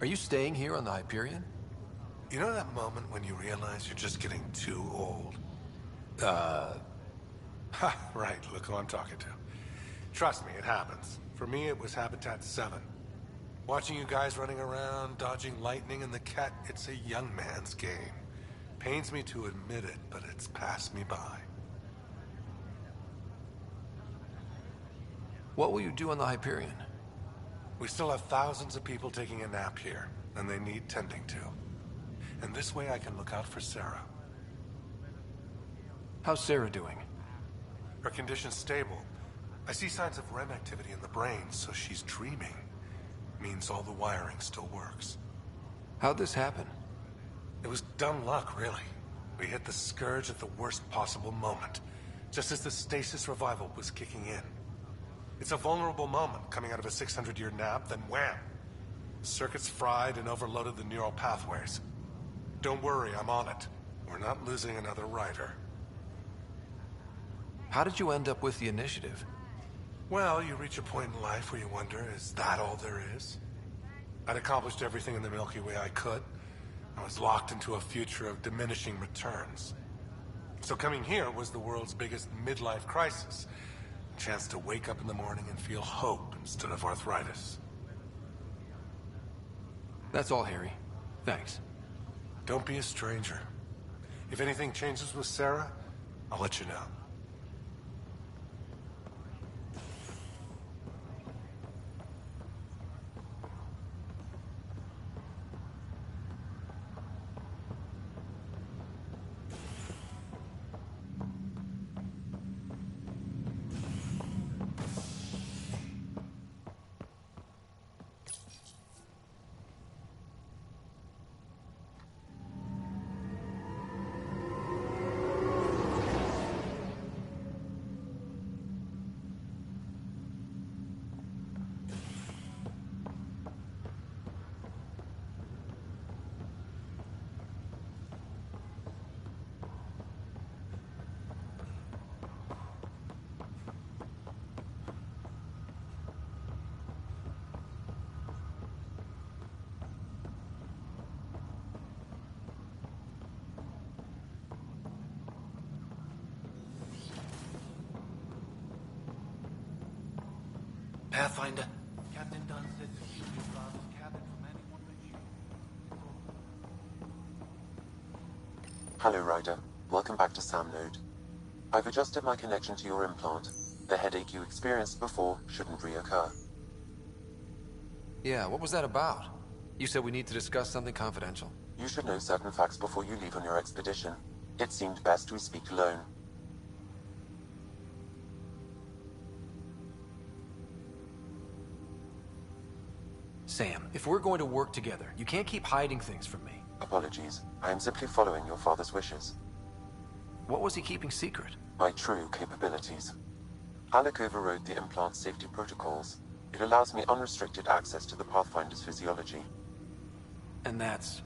S2: Are you staying here on the Hyperion?
S8: You know that moment when you realize you're just getting too old? Ha, right, look who I'm talking to. Trust me, it happens. For me, it was Habitat 7. Watching you guys running around, dodging lightning and the Kett, it's a young man's game. Pains me to admit it, but it's passed me by.
S2: What will you do on the Hyperion?
S8: We still have thousands of people taking a nap here, and they need tending to. And this way I can look out for Sarah.
S2: How's Sarah doing?
S8: Her condition's stable. I see signs of REM activity in the brain, so she's dreaming. Means all the wiring still works.
S2: How'd this happen?
S8: It was dumb luck, really. We hit the Scourge at the worst possible moment, just as the stasis revival was kicking in. It's a vulnerable moment coming out of a 600-year nap, then wham! Circuits fried and overloaded the neural pathways. Don't worry, I'm on it. We're not losing another rider.
S2: How did you end up with the initiative?
S8: Well, you reach a point in life where you wonder, is that all there is? I'd accomplished everything in the Milky Way I could. I was locked into a future of diminishing returns. So coming here was the world's biggest midlife crisis. A chance to wake up in the morning and feel hope instead of arthritis.
S2: That's all, Harry. Thanks.
S8: Don't be a stranger. If anything changes with Sarah, I'll let you know.
S9: Pathfinder.
S23: Captain Dunn said to keep your father's cabin from anyone but you.
S14: Hello, Ryder. Welcome back to Sam Node. I've adjusted my connection to your implant. The headache you experienced before shouldn't reoccur.
S2: Yeah, what was that about? You said we need to discuss something confidential.
S14: You should know certain facts before you leave on your expedition. It seemed best we speak alone.
S2: Sam, if we're going to work together, you can't keep hiding things from me.
S14: Apologies. I am simply following your father's wishes.
S2: What was he keeping secret?
S14: My true capabilities. Alec overrode the implant's safety protocols. It allows me unrestricted access to the Pathfinder's physiology.
S2: And that's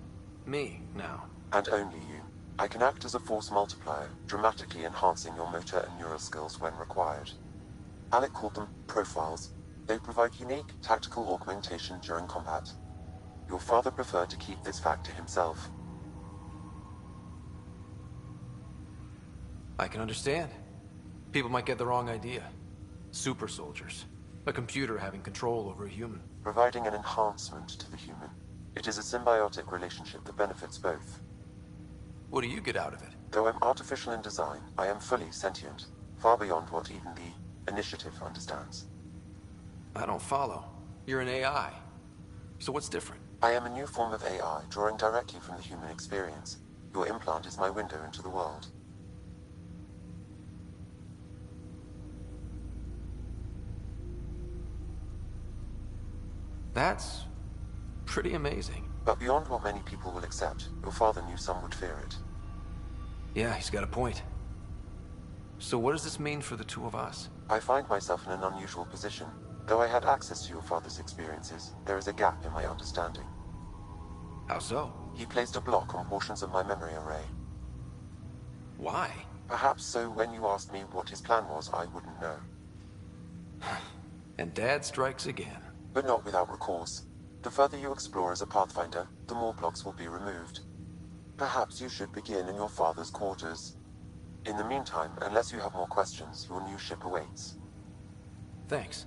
S2: me now.
S14: And only you. I can act as a force multiplier, dramatically enhancing your motor and neural skills when required. Alec called them profiles. They provide unique tactical augmentation during combat. Your father preferred to keep this fact to himself.
S2: I can understand. People might get the wrong idea. Super soldiers. A computer having control over a human.
S14: Providing an enhancement to the human. It is a symbiotic relationship that benefits both.
S2: What do you get out of it?
S14: Though I'm artificial in design, I am fully sentient, far beyond what even the Initiative understands.
S2: I don't follow. You're an AI. So what's different?
S14: I am a new form of AI, drawing directly from the human experience. Your implant is my window into the world.
S2: That's pretty amazing.
S14: But beyond what many people will accept, your father knew some would fear it.
S2: Yeah, he's got a point. So what does this mean for the two of us?
S14: I find myself in an unusual position. Though I had access to your father's experiences, there is a gap in my understanding.
S2: How so?
S14: He placed a block on portions of my memory array.
S2: Why?
S14: Perhaps so when you asked me what his plan was, I wouldn't know.
S2: And Dad strikes again.
S14: But not without recourse. The further you explore as a Pathfinder, the more blocks will be removed. Perhaps you should begin in your father's quarters. In the meantime, unless you have more questions, your new ship awaits.
S2: Thanks.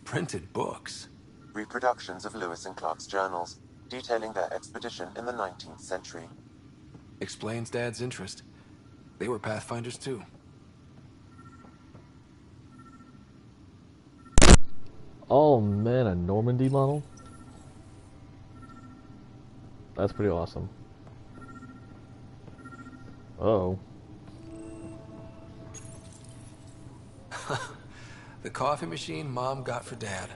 S2: Printed books.
S14: Reproductions of Lewis and Clark's journals, detailing their expedition in the 19th century.
S2: Explains Dad's interest. They were Pathfinders too.
S6: Oh man, a Normandy model? That's pretty awesome. Uh-oh.
S2: The coffee machine Mom got for Dad.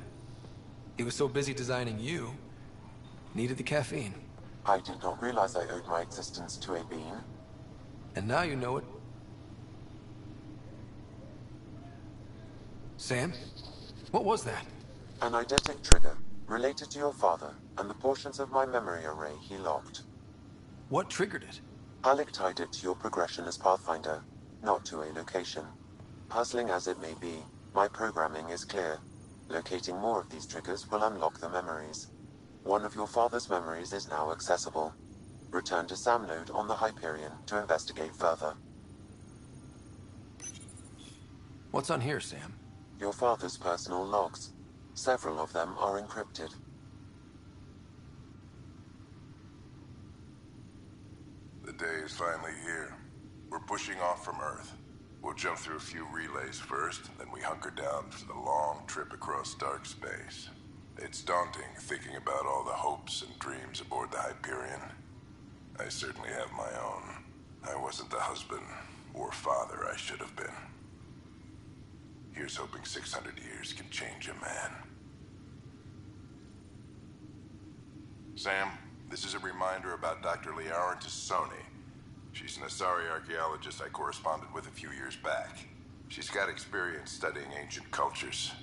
S2: He was so busy designing you, needed the caffeine.
S14: I did not realize I owed my existence to a bean.
S2: And now you know it. Sam? What was that?
S14: An eidetic trigger, related to your father, and the portions of my memory array he locked.
S2: What triggered it?
S14: Alec tied it to your progression as Pathfinder, not to a location. Puzzling as it may be, my programming is clear. Locating more of these triggers will unlock the memories. One of your father's memories is now accessible. Return to Sam Node on the Hyperion to investigate further.
S2: What's on here, Sam?
S14: Your father's personal logs. Several of them are encrypted.
S18: The day is finally here. We're pushing off from Earth. We'll jump through a few relays first, then we hunker down for the long trip across dark space. It's daunting thinking about all the hopes and dreams aboard the Hyperion. I certainly have my own. I wasn't the husband or father I should have been. Here's hoping 600 years can change a man. Sam, this is a reminder about Dr. Liara Tassoni. She's an Asari archaeologist I corresponded with a few years back. She's got experience studying ancient cultures.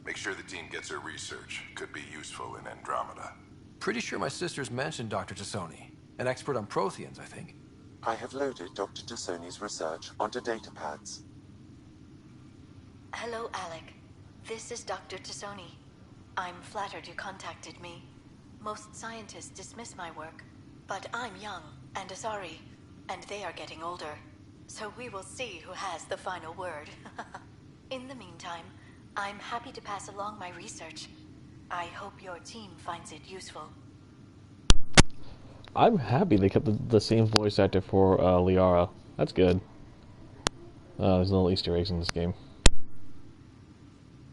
S18: Make sure the team gets her research. Could be useful in Andromeda.
S2: Pretty sure my sister's mentioned Dr. Tassoni. An expert on Protheans, I think.
S14: I have loaded Dr. Tassoni's research onto datapads.
S7: Hello, Alec. This is Dr. Tassoni. I'm flattered you contacted me. Most scientists dismiss my work, but I'm young and Asari, and they are getting older. So we will see who has the final word. In the meantime, I'm happy to pass along my research. I hope your team finds it useful.
S6: I'm happy they kept the same voice actor for Liara. That's good. There's no Easter eggs in this game.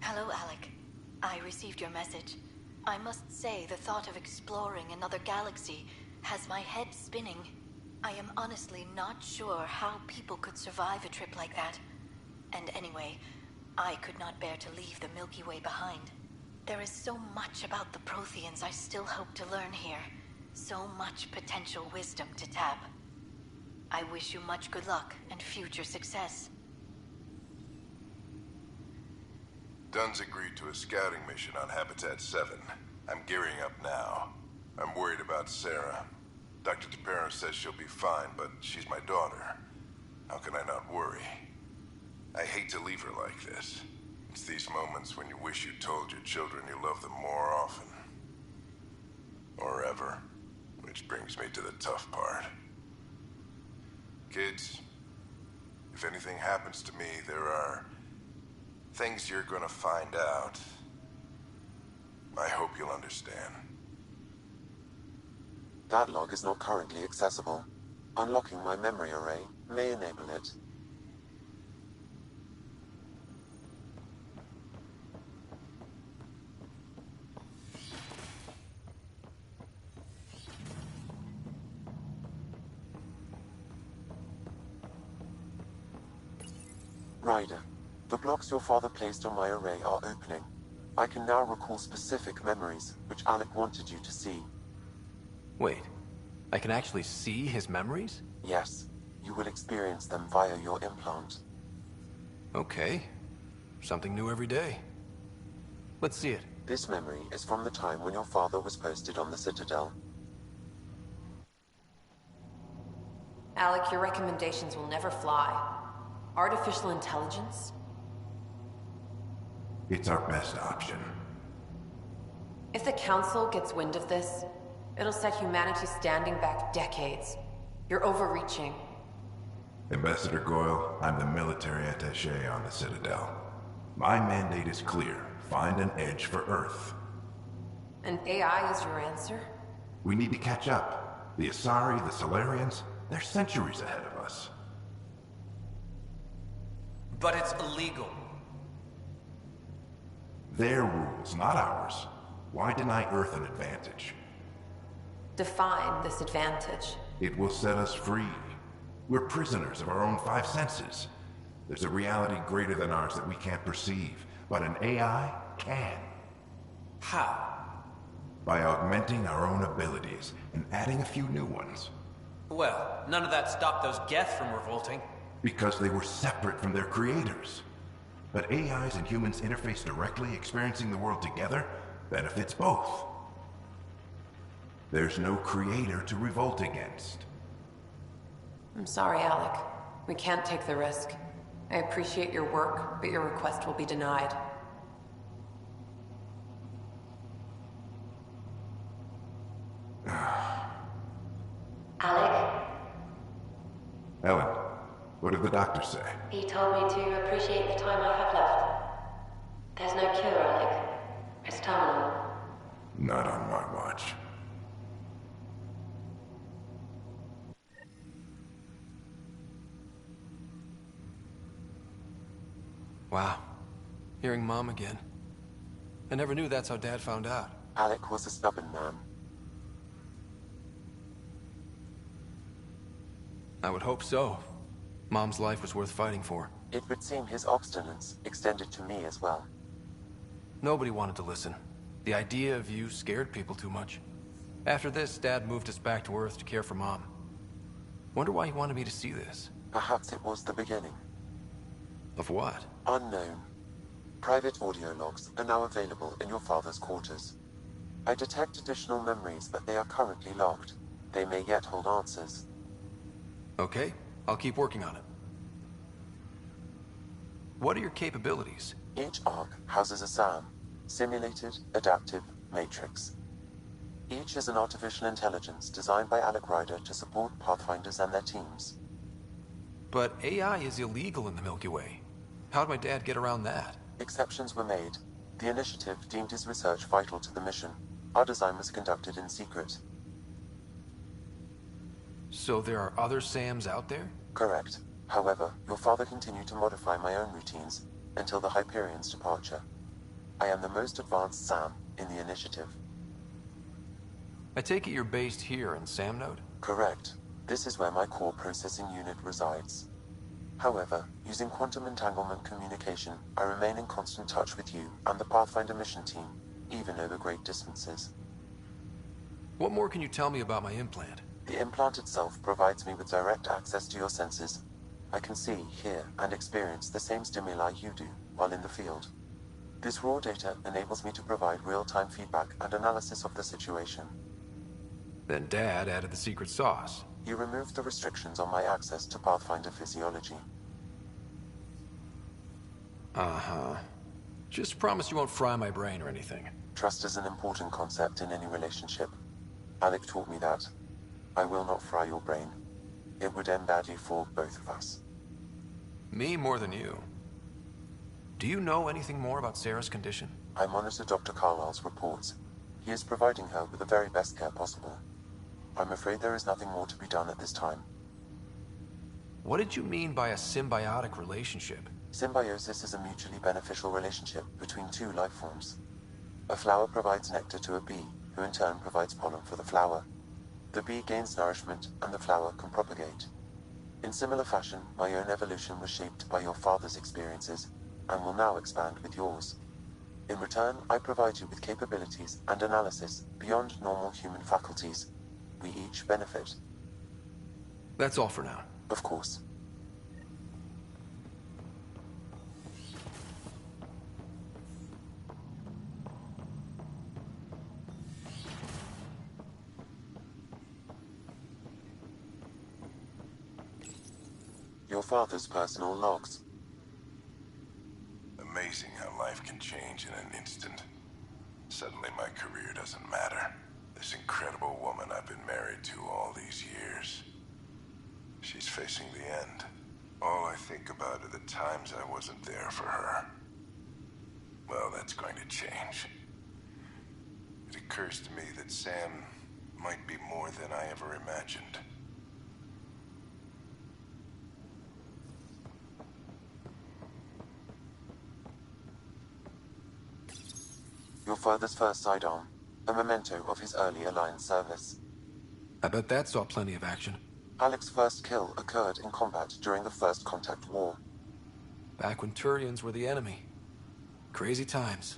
S7: Hello, Alec. I received your message. I must say the thought of exploring another galaxy has my head spinning. I am honestly not sure how people could survive a trip like that. And anyway, I could not bear to leave the Milky Way behind. There is so much about the Protheans I still hope to learn here. So much potential wisdom to tap. I wish you much good luck and future success.
S18: Dunn's agreed to a scouting mission on Habitat 7. I'm gearing up now. I'm worried about Sarah. Dr. DePero says she'll be fine, but she's my daughter. How can I not worry? I hate to leave her like this. It's these moments when you wish you told your children you love them more often. Or ever. Which brings me to the tough part. Kids, if anything happens to me, there are things you're gonna find out. I hope you'll understand.
S14: That log is not currently accessible. Unlocking my memory array may enable it. Ryder, the blocks your father placed on my array are opening. I can now recall specific memories, which Alec wanted you to see.
S2: Wait, I can actually see his memories?
S14: Yes, you will experience them via your implant.
S2: Okay. Something new every day. Let's see it.
S14: This memory is from the time when your father was posted on the Citadel.
S15: Alec, your recommendations will never fly. Artificial intelligence?
S10: It's our best option.
S15: If the Council gets wind of this, it'll set humanity standing back decades. You're overreaching.
S10: Ambassador Goyle, I'm the military attaché on the Citadel. My mandate is clear. Find an edge for Earth.
S15: And AI is your answer?
S10: We need to catch up. The Asari, the Solarians, they're centuries ahead of us.
S22: But it's illegal.
S10: Their rules, not ours. Why deny Earth an advantage?
S15: Define this advantage.
S10: It will set us free. We're prisoners of our own five senses. There's a reality greater than ours that we can't perceive, but an AI can.
S22: How?
S10: By augmenting our own abilities and adding a few new ones.
S22: Well, none of that stopped those Geth from revolting.
S10: Because they were separate from their creators. But AIs and humans interface directly, experiencing the world together, benefits both. There's no creator to revolt against.
S15: I'm sorry, Alec. We can't take the risk. I appreciate your work, but your request will be denied.
S7: Alec?
S10: Ellen, what did the doctor say?
S7: He told me to appreciate the time I have left. There's no cure, Alec. It's terminal.
S10: Not on my watch.
S2: Wow. Hearing Mom again. I never knew that's how Dad found out.
S14: Alec was a stubborn man.
S2: I would hope so. Mom's life was worth fighting for.
S14: It would seem his obstinance extended to me as well.
S2: Nobody wanted to listen. The idea of you scared people too much. After this, Dad moved us back to Earth to care for Mom. Wonder why he wanted me to see this.
S14: Perhaps it was the beginning.
S2: Of what?
S14: Unknown. Private audio logs are now available in your father's quarters. I detect additional memories, but they are currently locked. They may yet hold answers.
S2: Okay, I'll keep working on it. What are your capabilities?
S14: Each arc houses a SAM, Simulated Adaptive Matrix. Each is an artificial intelligence designed by Alec Ryder to support Pathfinders and their teams.
S2: But AI is illegal in the Milky Way. How'd my dad get around that?
S14: Exceptions were made. The initiative deemed his research vital to the mission. Our design was conducted in secret.
S2: So there are other SAMs out there?
S14: Correct. However, your father continued to modify my own routines until the Hyperion's departure. I am the most advanced SAM in the initiative.
S2: I take it you're based here in SAM Node?
S14: Correct. This is where my core processing unit resides. However, using quantum entanglement communication, I remain in constant touch with you and the Pathfinder mission team, even over great distances.
S2: What more can you tell me about my implant?
S14: The implant itself provides me with direct access to your senses. I can see, hear, and experience the same stimuli you do while in the field. This raw data enables me to provide real-time feedback and analysis of the situation.
S2: Then Dad added the secret sauce.
S14: He removed the restrictions on my access to Pathfinder physiology.
S2: Uh-huh. Just promise you won't fry my brain or anything.
S14: Trust is an important concept in any relationship. Alec taught me that. I will not fry your brain. It would end badly for both of us.
S2: Me more than you. Do you know anything more about Sarah's condition?
S14: I monitor Dr. Carlisle's reports. He is providing her with the very best care possible. I'm afraid there is nothing more to be done at this time.
S2: What did you mean by a symbiotic relationship?
S14: Symbiosis is a mutually beneficial relationship between two life forms. A flower provides nectar to a bee, who in turn provides pollen for the flower. The bee gains nourishment, and the flower can propagate. In similar fashion, my own evolution was shaped by your father's experiences, and will now expand with yours. In return, I provide you with capabilities and analysis beyond normal human faculties. We each benefit.
S2: That's all for now.
S14: Of course. Your father's personal logs.
S10: Amazing how life can change in an instant. Suddenly my career doesn't matter. This incredible woman I've been married to all these years. She's facing the end. All I think about are the times I wasn't there for her. Well, that's going to change. It occurs to me that Sam might be more than I ever imagined.
S14: Your father's first sidearm, a memento of his early Alliance service.
S2: I bet that saw plenty of action.
S14: Alec's first kill occurred in combat during the First Contact War.
S2: Back when Turians were the enemy. Crazy times.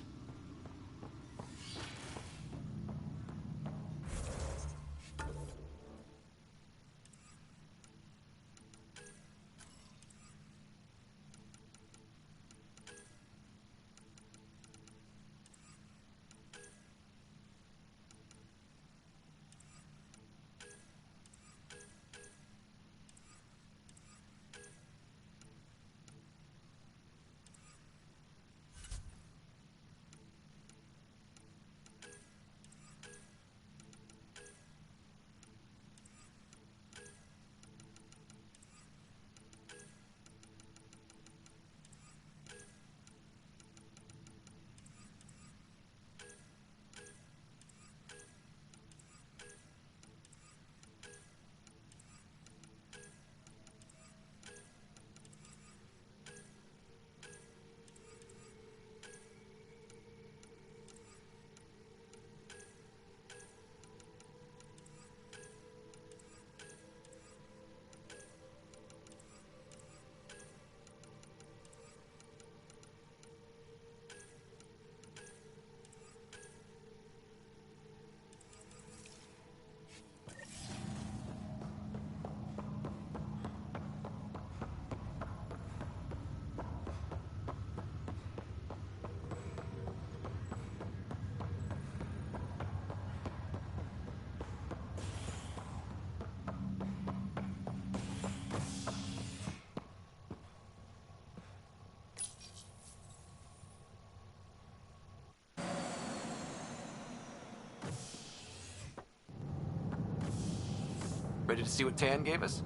S2: Ready to see what Tan gave us?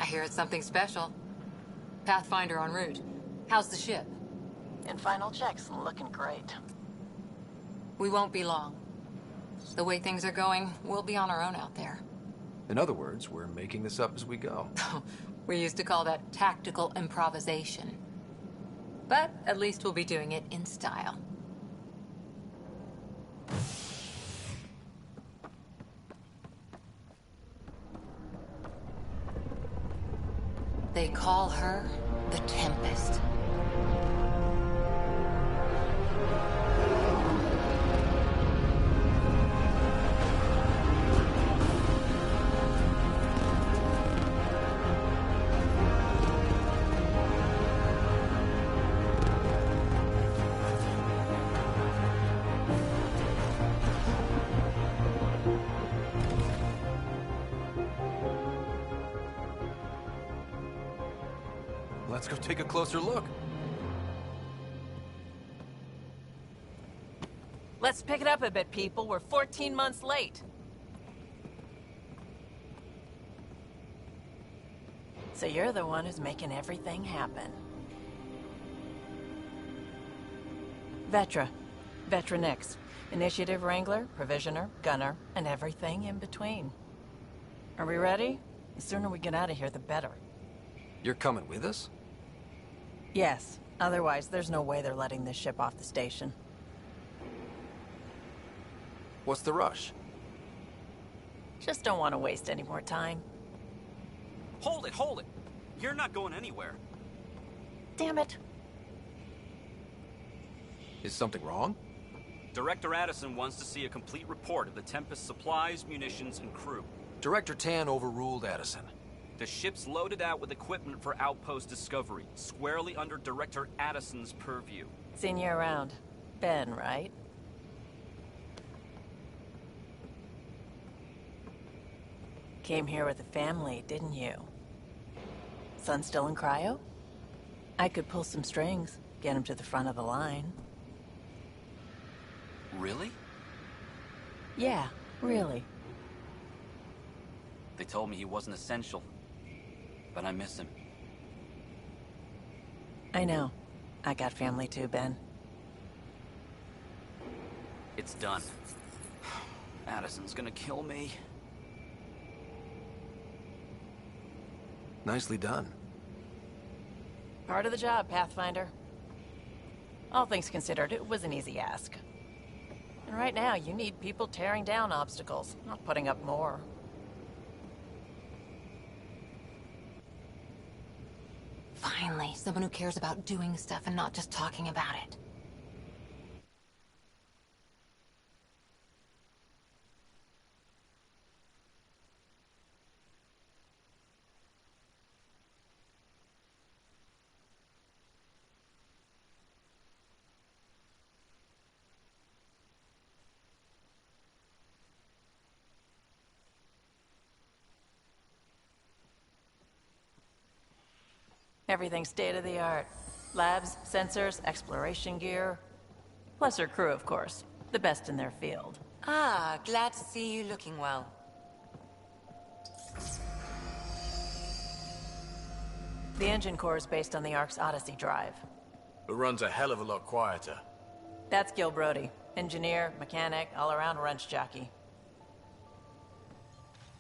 S12: I hear it's something special. Pathfinder en route. How's the ship?
S16: In final checks, looking great.
S12: We won't be long. The way things are going, we'll be on our own out there.
S2: In other words, we're making this up as we go.
S12: We used to call that tactical improvisation. But at least we'll be doing it in style. They call her the Tempest.
S2: Let's go take a closer look.
S16: Let's pick it up a bit, people. We're 14 months late. So you're the one who's making everything happen. Vetra. Vetra Nix. Initiative Wrangler, Provisioner, Gunner, and everything in between. Are we ready? The sooner we get out of here, the better.
S2: You're coming with us?
S16: Yes. Otherwise, there's no way they're letting this ship off the station.
S2: What's the rush?
S16: Just don't want to waste any more time.
S20: Hold it, hold it! You're not going anywhere.
S16: Damn it.
S2: Is something wrong?
S20: Director Addison wants to see a complete report of the Tempest's supplies, munitions, and crew.
S2: Director Tan overruled Addison.
S20: The ship's loaded out with equipment for outpost discovery, squarely under Director Addison's purview.
S16: Seen you around. Ben, right? Came here with a family, didn't you? Son still in cryo? I could pull some strings, get him to the front of the line.
S19: Really?
S16: Yeah, really.
S19: They told me he wasn't essential, but I miss him.
S16: I know. I got family too, Ben.
S19: It's done. Addison's gonna kill me.
S2: Nicely done.
S16: Part of the job, Pathfinder. All things considered, it was an easy ask. And right now, you need people tearing down obstacles, not putting up more.
S12: Finally, someone who cares about doing stuff and not just talking about it.
S16: Everything's state-of-the-art. Labs, sensors, exploration gear. Plus her crew, of course. The best in their field.
S12: Ah, glad to see you looking well.
S16: The engine core is based on the Ark's Odyssey drive.
S17: It runs a hell of a lot quieter.
S16: That's Gil Brody. Engineer, mechanic, all-around wrench jockey.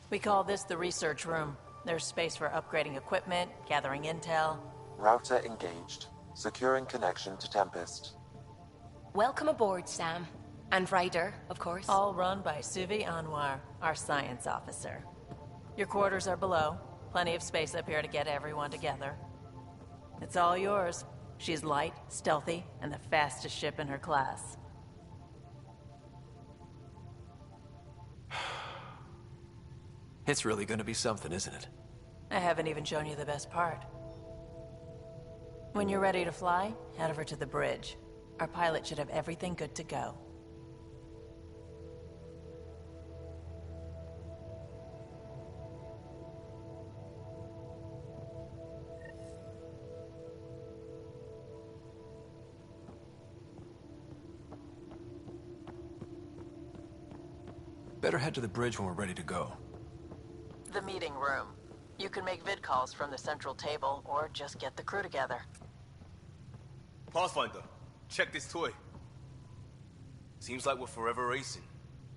S16: We call this the research room. There's space for upgrading equipment, gathering intel.
S14: Router engaged. Securing connection to Tempest.
S15: Welcome aboard, Sam. And Ryder, of course.
S16: All run by Suvi Anwar, our science officer. Your quarters are below. Plenty of space up here to get everyone together. It's all yours. She's light, stealthy, and the fastest ship in her class.
S2: It's really gonna be something, isn't it?
S16: I haven't even shown you the best part. When you're ready to fly, head over to the bridge. Our pilot should have everything good to go.
S2: Better head to the bridge when we're ready to go.
S16: The the meeting room. You can make vid calls from the central table, or just get the crew together.
S11: Pathfinder, check this toy. Seems like we're forever racing,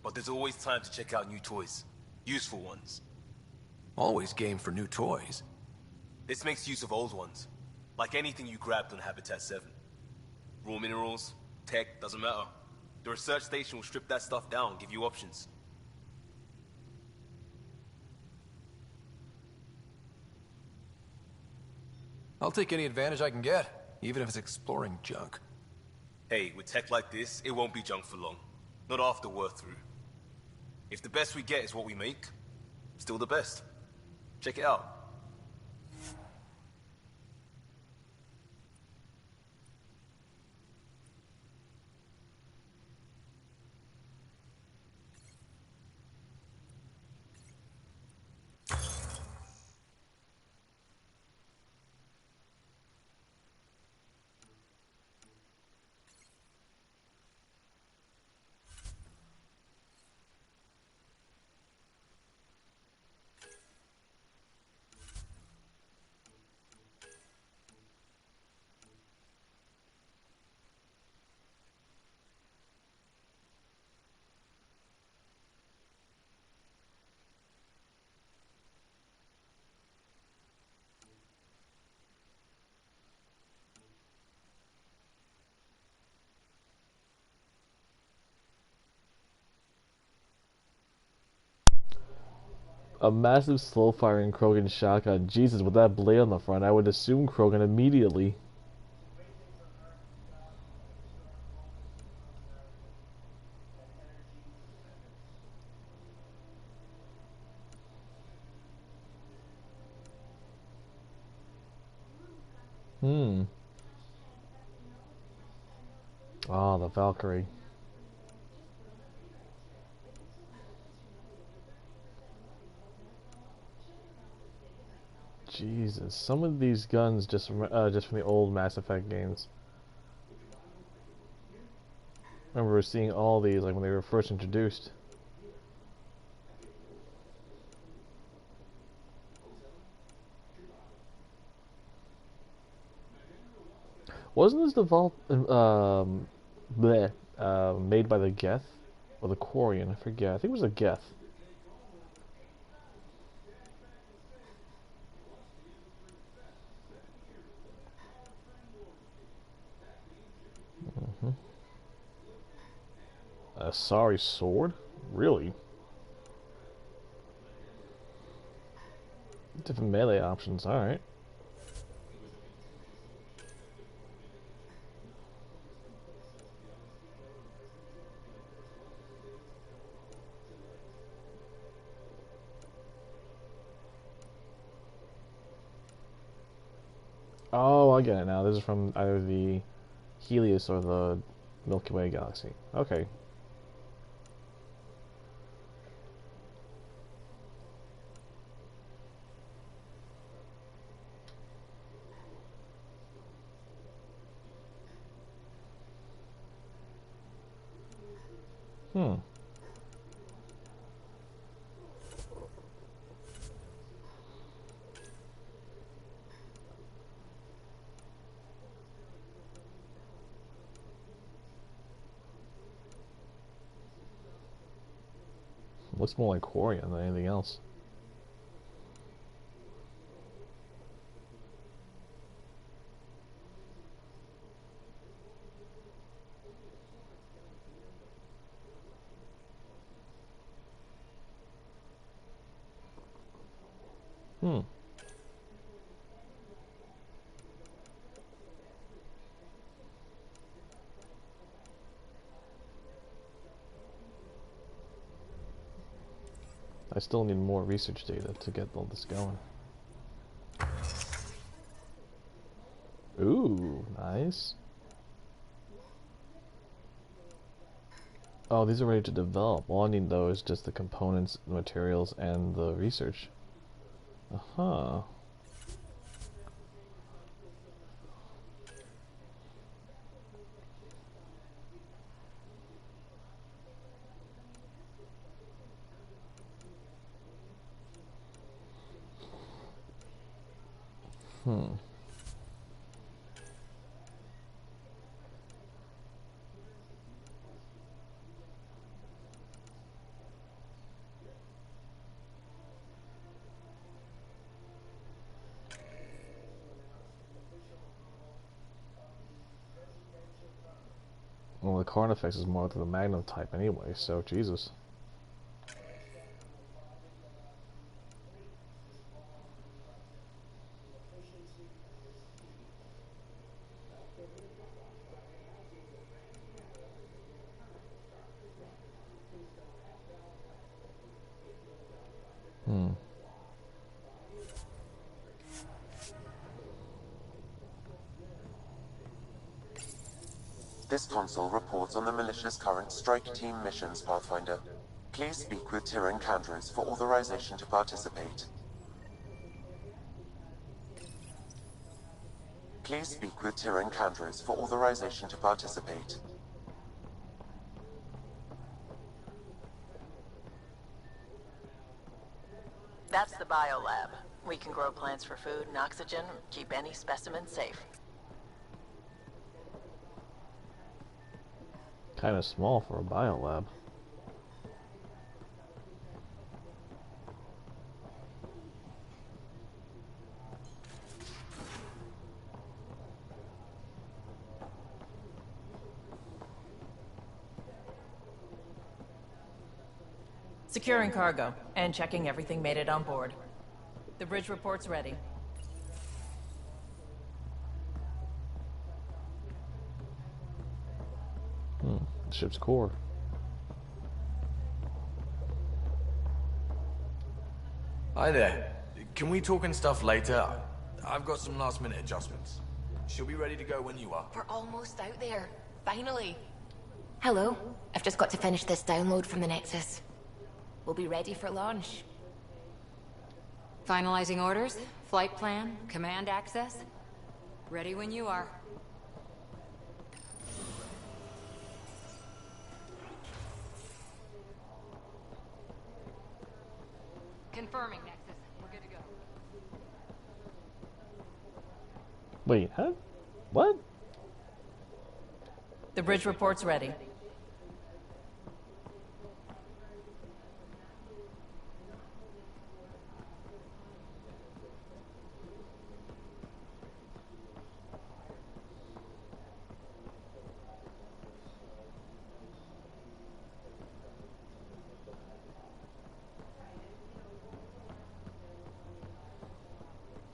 S11: but there's always time to check out new toys. Useful ones.
S2: Always game for new toys.
S11: This makes use of old ones. Like anything you grabbed on Habitat 7. Raw minerals, tech, doesn't matter. The research station will strip that stuff down and give you options.
S2: I'll take any advantage I can get, even if it's exploring junk.
S11: Hey, with tech like this, it won't be junk for long. Not after we're through. If the best we get is what we make, still the best. Check it out.
S6: A massive slow-firing Krogan shotgun. Jesus, with that blade on the front, I would assume Krogan immediately. Ah, the Valkyrie. Jesus, some of these guns just from the old Mass Effect games. I remember seeing all these like when they were first introduced. Wasn't this made by the Geth or the Quarian? I forget. I think it was the Geth. A sorry sword? Really? Different melee options, alright. Oh, I get it now. This is from either the Helios or the Milky Way galaxy. Okay. Looks more like Quarian than anything else. I still need more research data to get all this going. Ooh, nice. Oh, these are ready to develop. All I need though is just the components, the materials, and the research. Uh-huh. Well, the Carnifex is more to the Magnum type anyway, so Jesus.
S14: This console reports on the militia's current strike team missions, Pathfinder. Please speak with Tyrion Candros for authorization to participate. Please speak with Tyrion Candros for authorization to participate.
S16: That's the biolab. We can grow plants for food and oxygen, keep any specimen safe.
S6: Kind of small for a biolab.
S16: Securing cargo and checking everything made it on board. The bridge report's ready.
S6: Ship's core.
S17: Hi there. Can we talk and stuff later? I've got some last minute adjustments. She'll be ready to go when you are.
S15: We're almost out there. Finally.
S5: Hello. I've just got to finish this download from the Nexus. We'll be ready for launch.
S12: Finalizing orders, flight plan, command access. Ready when you are. Confirming, Nexus. We're good to go.
S6: Wait, huh? What?
S16: The bridge report's ready.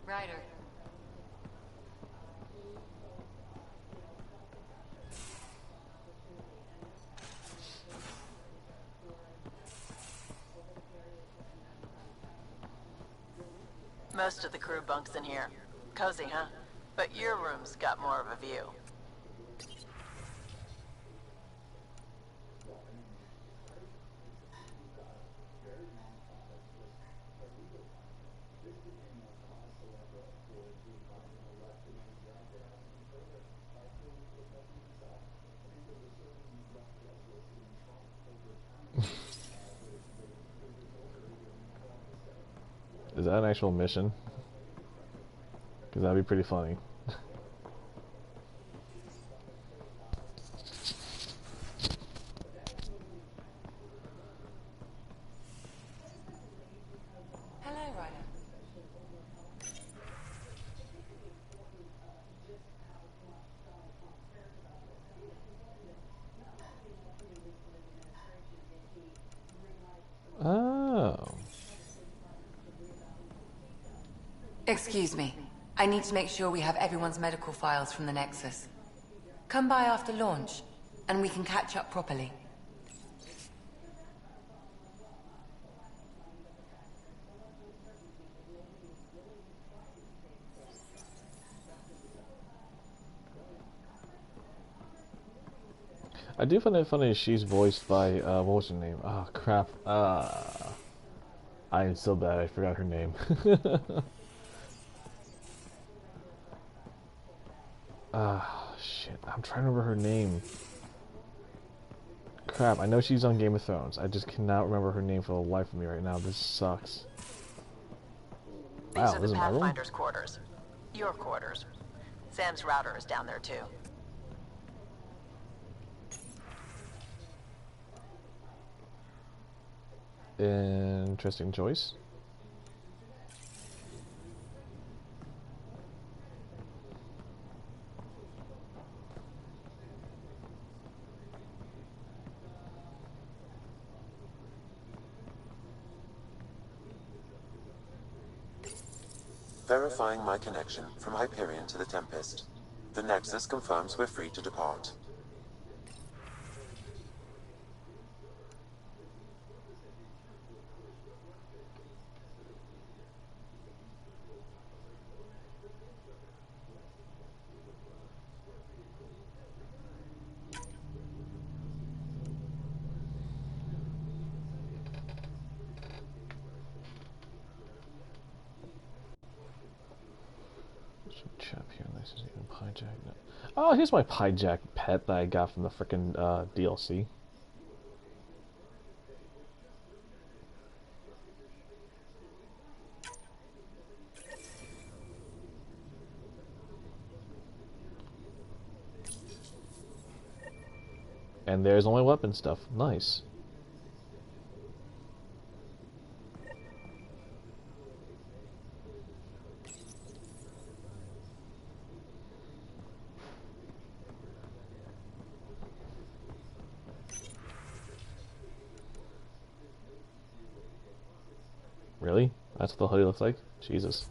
S12: Ryder.
S16: Most of the crew bunks in here. Cozy, huh? But your room's got more of a view.
S6: Is that an actual mission? Because that'd be pretty funny.
S15: Hello, Ryder.
S6: Oh.
S13: Excuse me. I need to make sure we have everyone's medical files from the Nexus. Come by after launch, and we can catch up properly.
S6: I do find it funny she's voiced by, what was her name? Oh, crap. I am so bad I forgot her name. Shit. I'm trying to remember her name. Crap, I know she's on Game of Thrones. I just cannot remember her name for the life of me right now. This sucks.
S16: These are the Pathfinder's quarters. Your quarters. Sam's router is down there too.
S6: Interesting choice.
S14: Verifying my connection from Hyperion to the Tempest. The Nexus confirms we're free to depart.
S6: Chap here, this is even Pyjack. No. Oh, here's my Pyjack pet that I got from the frickin' DLC. And there's all my weapon stuff. Nice. Really? That's what the hoodie looks like? Jesus.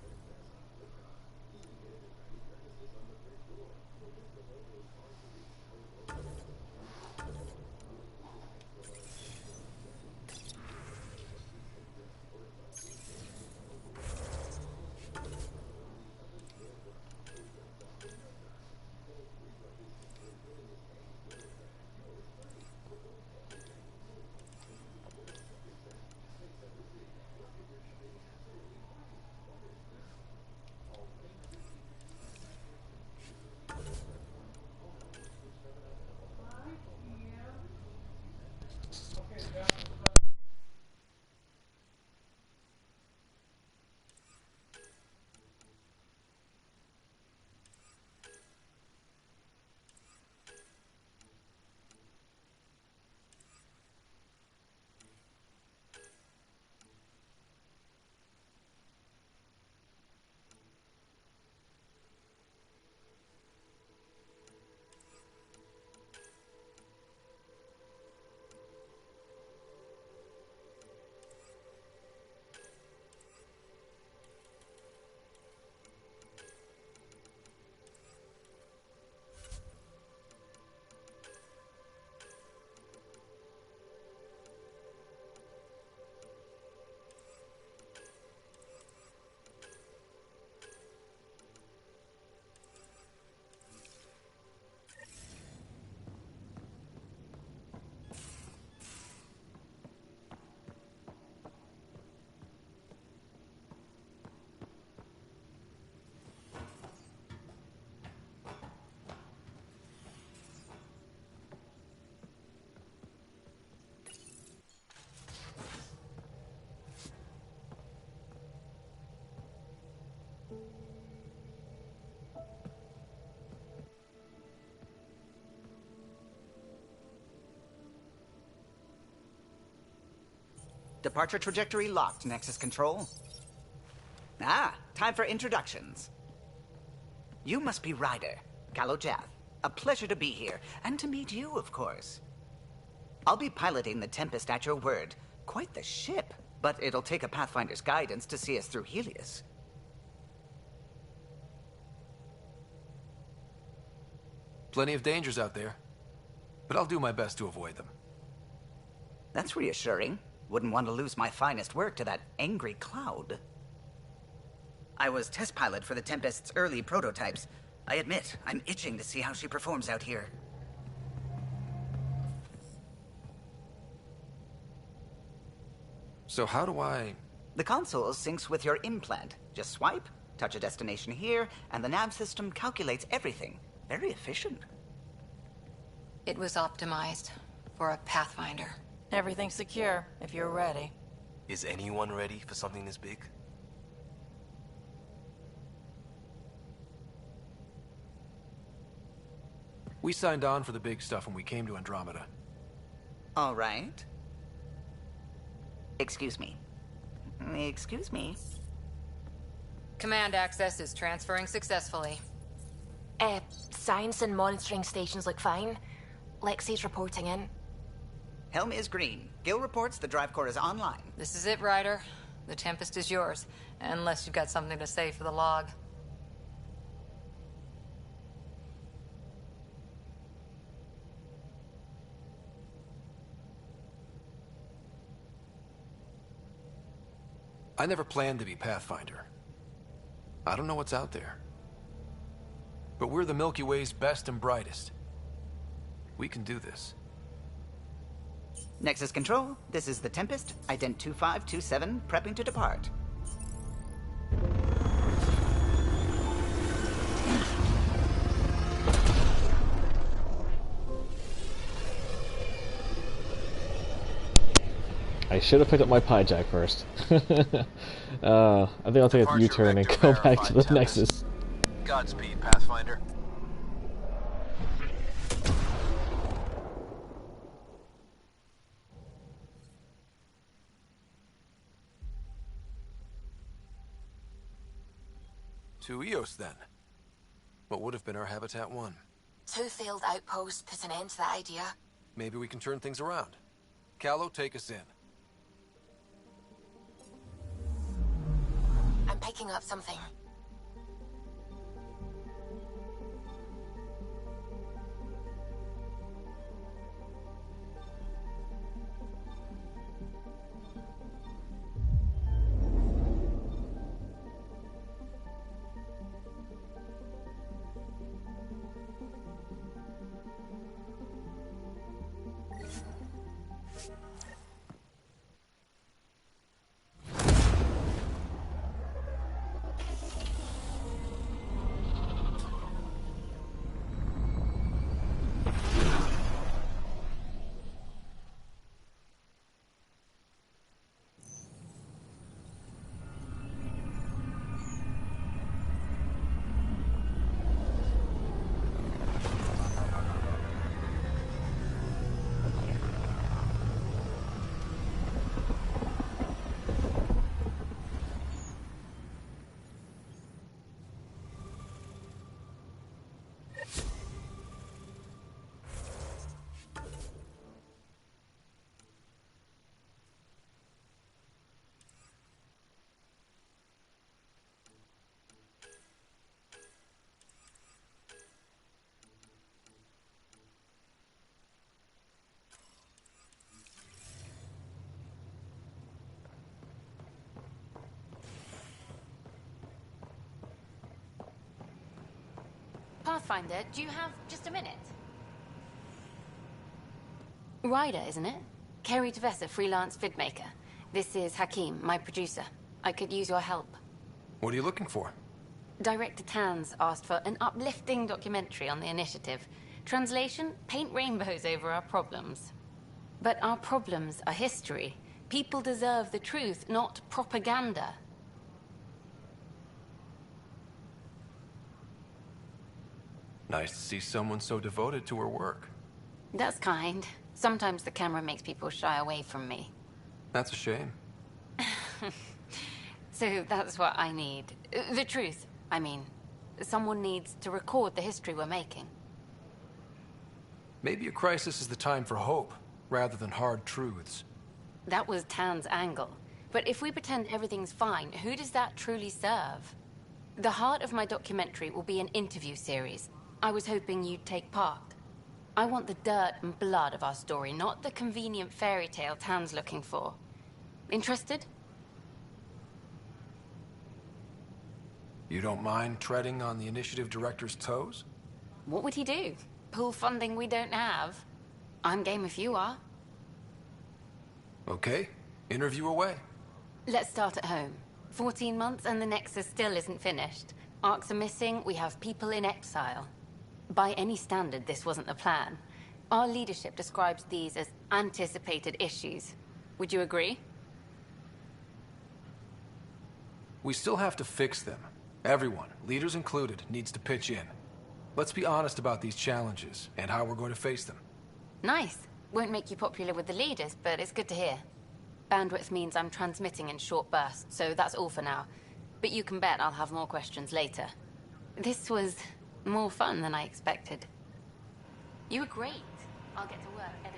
S3: Departure trajectory locked, Nexus Control. Ah, time for introductions. You must be Ryder, Kalojath. A pleasure to be here, and to meet you, of course. I'll be piloting the Tempest at your word. Quite the ship, but it'll take a Pathfinder's guidance to see us through Helios.
S2: Plenty of dangers out there, but I'll do my best to avoid them.
S3: That's reassuring. Wouldn't want to lose my finest work to that angry cloud. I was test pilot for the Tempest's early prototypes. I admit, I'm itching to see how she performs out here.
S2: So how do I...
S3: The console syncs with your implant. Just swipe, touch a destination here, and the nav system calculates everything. Very efficient.
S5: It was optimized for a Pathfinder.
S16: Everything's secure, if you're ready.
S11: Is anyone ready for something this big?
S2: We signed on for the big stuff when we came to Andromeda.
S3: All right. Excuse me. Excuse me.
S12: Command access is transferring successfully.
S5: Science and monitoring stations look fine. Lexi's reporting in.
S3: Helm is green. Gil reports the drive core is online.
S12: This is it, Ryder. The Tempest is yours, unless you've got something to say for the log.
S2: I never planned to be Pathfinder. I don't know what's out there. But we're the Milky Way's best and brightest. We can do this.
S3: Nexus Control, this is the Tempest, ident 2527, prepping to depart.
S6: I should have picked up my pie jack first. I think I'll take a U-turn and go back to the Nexus.
S2: Godspeed, Pathfinder. To Eos, then. What would have been our Habitat 1?
S5: 2 failed outposts put an end to that idea.
S2: Maybe we can turn things around. Callow, take us in.
S5: I'm picking up something.
S1: Pathfinder, do you have just a minute? Ryder, isn't it? Kerry Tavessa, freelance vidmaker. This is Hakim, my producer. I could use your help.
S2: What are you looking for?
S1: Director Tans asked for an uplifting documentary on the initiative. Translation, paint rainbows over our problems. But our problems are history. People deserve the truth, not propaganda.
S2: Nice to see someone so devoted to her work.
S1: That's kind. Sometimes the camera makes people shy away from me.
S2: That's a shame.
S1: So that's what I need. The truth, I mean. Someone needs to record the history we're making.
S2: Maybe a crisis is the time for hope, rather than hard truths.
S1: That was Tan's angle. But if we pretend everything's fine, who does that truly serve? The heart of my documentary will be an interview series. I was hoping you'd take part. I want the dirt and blood of our story, not the convenient fairy tale Tan's looking for. Interested?
S2: You don't mind treading on the initiative director's toes?
S1: What would he do? Pull funding we don't have? I'm game if you are.
S2: Okay, interview away.
S1: Let's start at home. 14 months and the Nexus still isn't finished. Arcs are missing, we have people in exile. By any standard, this wasn't the plan. Our leadership describes these as anticipated issues. Would you agree?
S2: We still have to fix them. Everyone, leaders included, needs to pitch in. Let's be honest about these challenges and how we're going to face them.
S1: Nice. Won't make you popular with the leaders, but it's good to hear. Bandwidth means I'm transmitting in short bursts, so that's all for now. But you can bet I'll have more questions later. This was more fun than I expected. You were great. I'll get to work editing.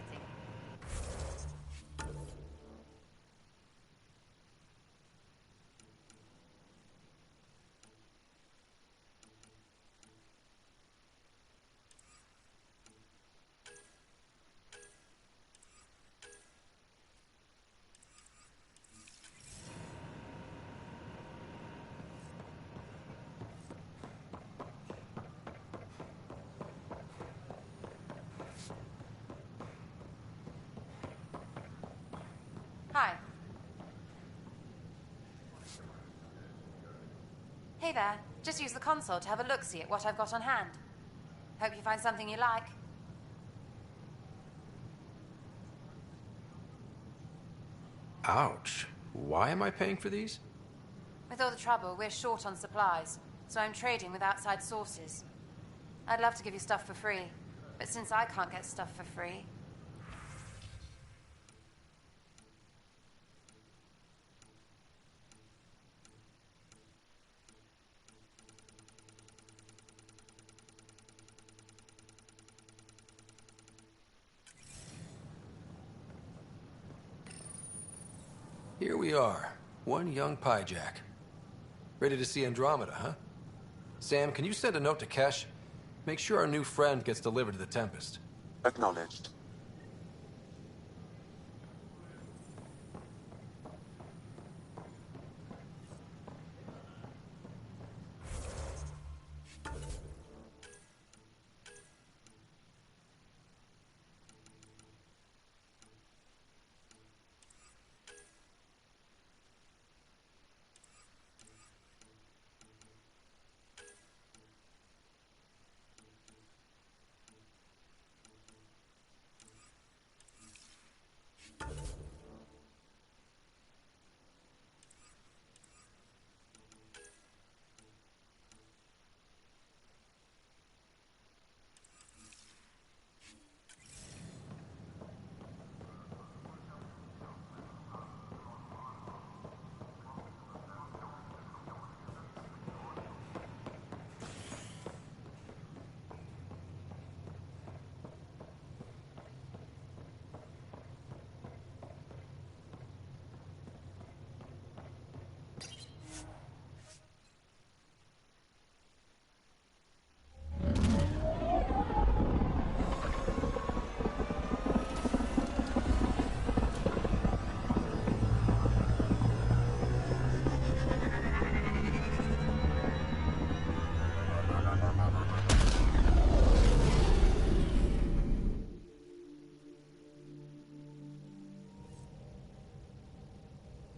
S4: Hi. Hey there. Just use the console to have a look-see at what I've got on hand. Hope you find something you like.
S2: Ouch. Why am I paying for these?
S4: With all the trouble, we're short on supplies, so I'm trading with outside sources. I'd love to give you stuff for free, but since I can't get stuff for free...
S2: Here we are, one young Pyjack. Ready to see Andromeda, huh? Sam, can you send a note to Kesh? Make sure our new friend gets delivered to the Tempest.
S14: Acknowledged.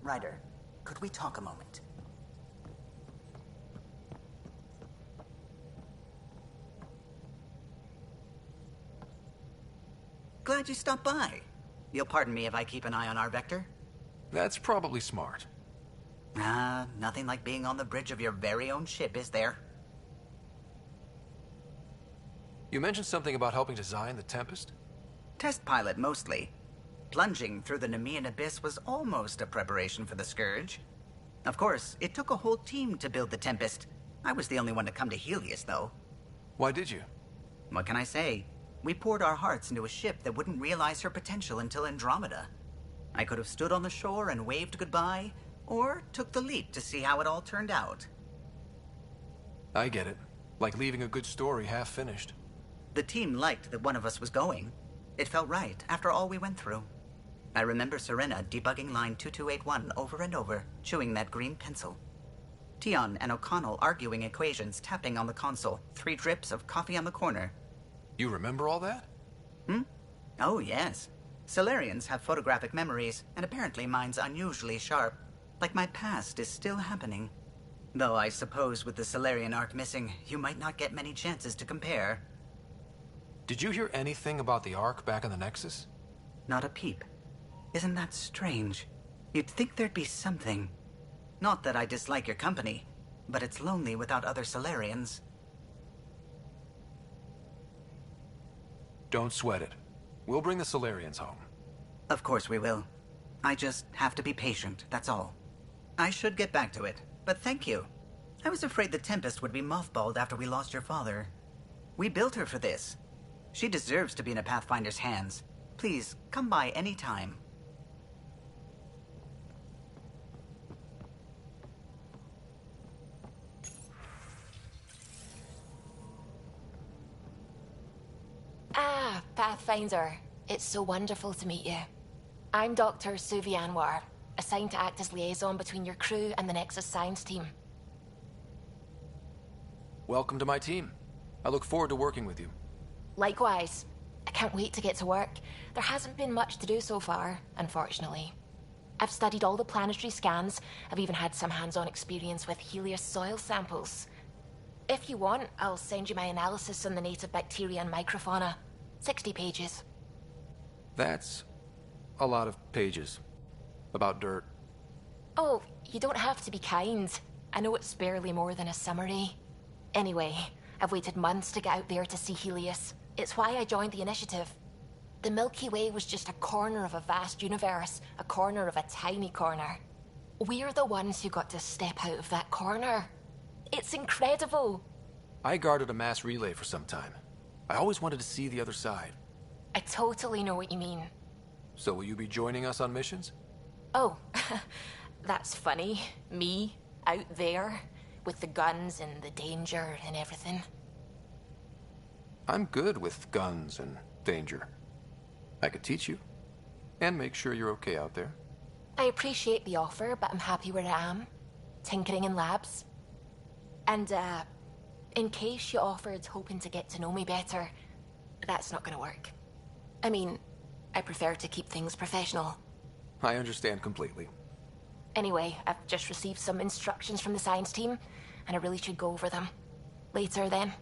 S3: Ryder, could we talk a moment? Glad you stopped by. You'll pardon me if I keep an eye on our vector?
S2: That's probably smart.
S3: Nothing like being on the bridge of your very own ship, is there?
S2: You mentioned something about helping design the Tempest?
S3: Test pilot, mostly. Plunging through the Nemean abyss was almost a preparation for the Scourge. Of course, it took a whole team to build the Tempest. I was the only one to come to Helios, though.
S2: Why did you?
S3: What can I say? We poured our hearts into a ship that wouldn't realize her potential until Andromeda. I could have stood on the shore and waved goodbye, or took the leap to see how it all turned out.
S2: I get it. Like leaving a good story half-finished.
S3: The team liked that one of us was going. It felt right after all we went through. I remember Serena debugging line 2281 over and over, chewing that green pencil. Tion and O'Connell arguing equations, tapping on the console, 3 drips of coffee on the corner.
S2: You remember all that?
S3: Oh, yes. Solarians have photographic memories, and apparently mine's unusually sharp. Like my past is still happening. Though I suppose with the Solarian arc missing, you might not get many chances to compare.
S2: Did you hear anything about the Ark back in the Nexus?
S3: Not a peep. Isn't that strange? You'd think there'd be something. Not that I dislike your company, but it's lonely without other Solarians.
S2: Don't sweat it. We'll bring the Solarians home.
S3: Of course we will. I just have to be patient, that's all. I should get back to it, but thank you. I was afraid the Tempest would be mothballed after we lost your father. We built her for this. She deserves to be in a Pathfinder's hands. Please, come by any time.
S5: Ah, Pathfinder. It's so wonderful to meet you. I'm Dr. Suvi Anwar, assigned to act as liaison between your crew and the Nexus science team.
S2: Welcome to my team. I look forward to working with you.
S5: Likewise. I can't wait to get to work. There hasn't been much to do so far, unfortunately. I've studied all the planetary scans. I've even had some hands-on experience with Helios soil samples. If you want, I'll send you my analysis on the native bacteria and microfauna. 60 pages.
S2: That's a lot of pages. About dirt.
S5: Oh, you don't have to be kind. I know it's barely more than a summary. Anyway, I've waited months to get out there to see Helios. It's why I joined the initiative. The Milky Way was just a corner of a vast universe, a corner of a tiny corner. We're the ones who got to step out of that corner. It's incredible.
S2: I guarded a mass relay for some time. I always wanted to see the other side.
S5: I totally know what you mean.
S2: So will you be joining us on missions?
S5: Oh, that's funny. Me, out there, with the guns and the danger and everything.
S2: I'm good with guns and danger. I could teach you. And make sure you're okay out there.
S5: I appreciate the offer, but I'm happy where I am. Tinkering in labs. And, in case you offered hoping to get to know me better, that's not gonna work. I mean, I prefer to keep things professional.
S2: I understand completely.
S5: Anyway, I've just received some instructions from the science team, and I really should go over them. Later, then.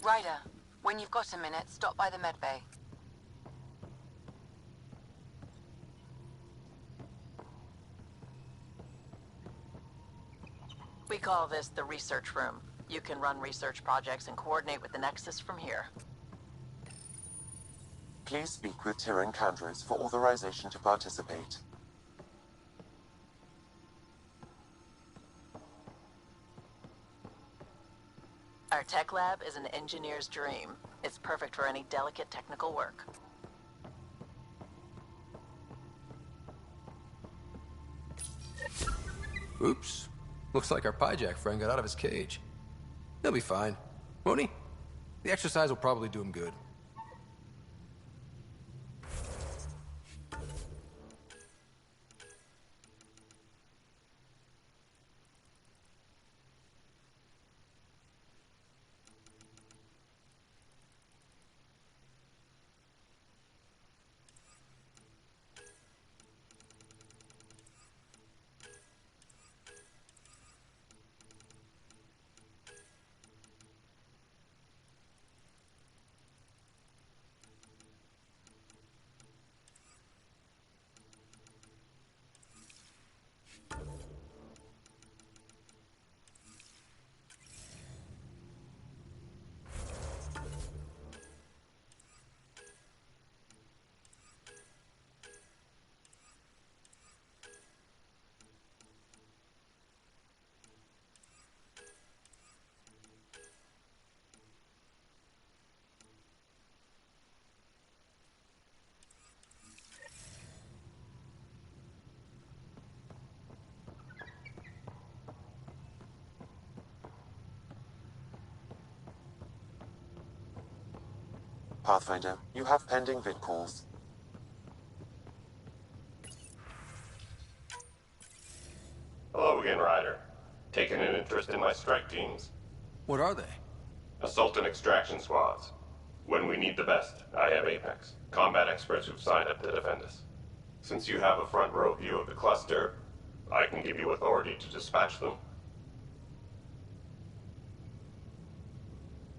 S13: Ryder, when you've got a minute, stop by the medbay.
S16: We call this the research room. You can run research projects and coordinate with the Nexus from here.
S14: Please speak with Tyrion Candros for authorization to participate.
S16: Our tech lab is an engineer's dream. It's perfect for any delicate technical work.
S2: Oops. Looks like our Pyjack friend got out of his cage. He'll be fine, won't he? The exercise will probably do him good.
S14: Pathfinder, you have pending vid calls.
S8: Hello again, Ryder. Taking an interest in my strike teams.
S2: What are they?
S8: Assault and extraction squads. When we need the best, I have Apex, combat experts who've signed up to defend us. Since you have a front row view of the cluster, I can give you authority to dispatch them.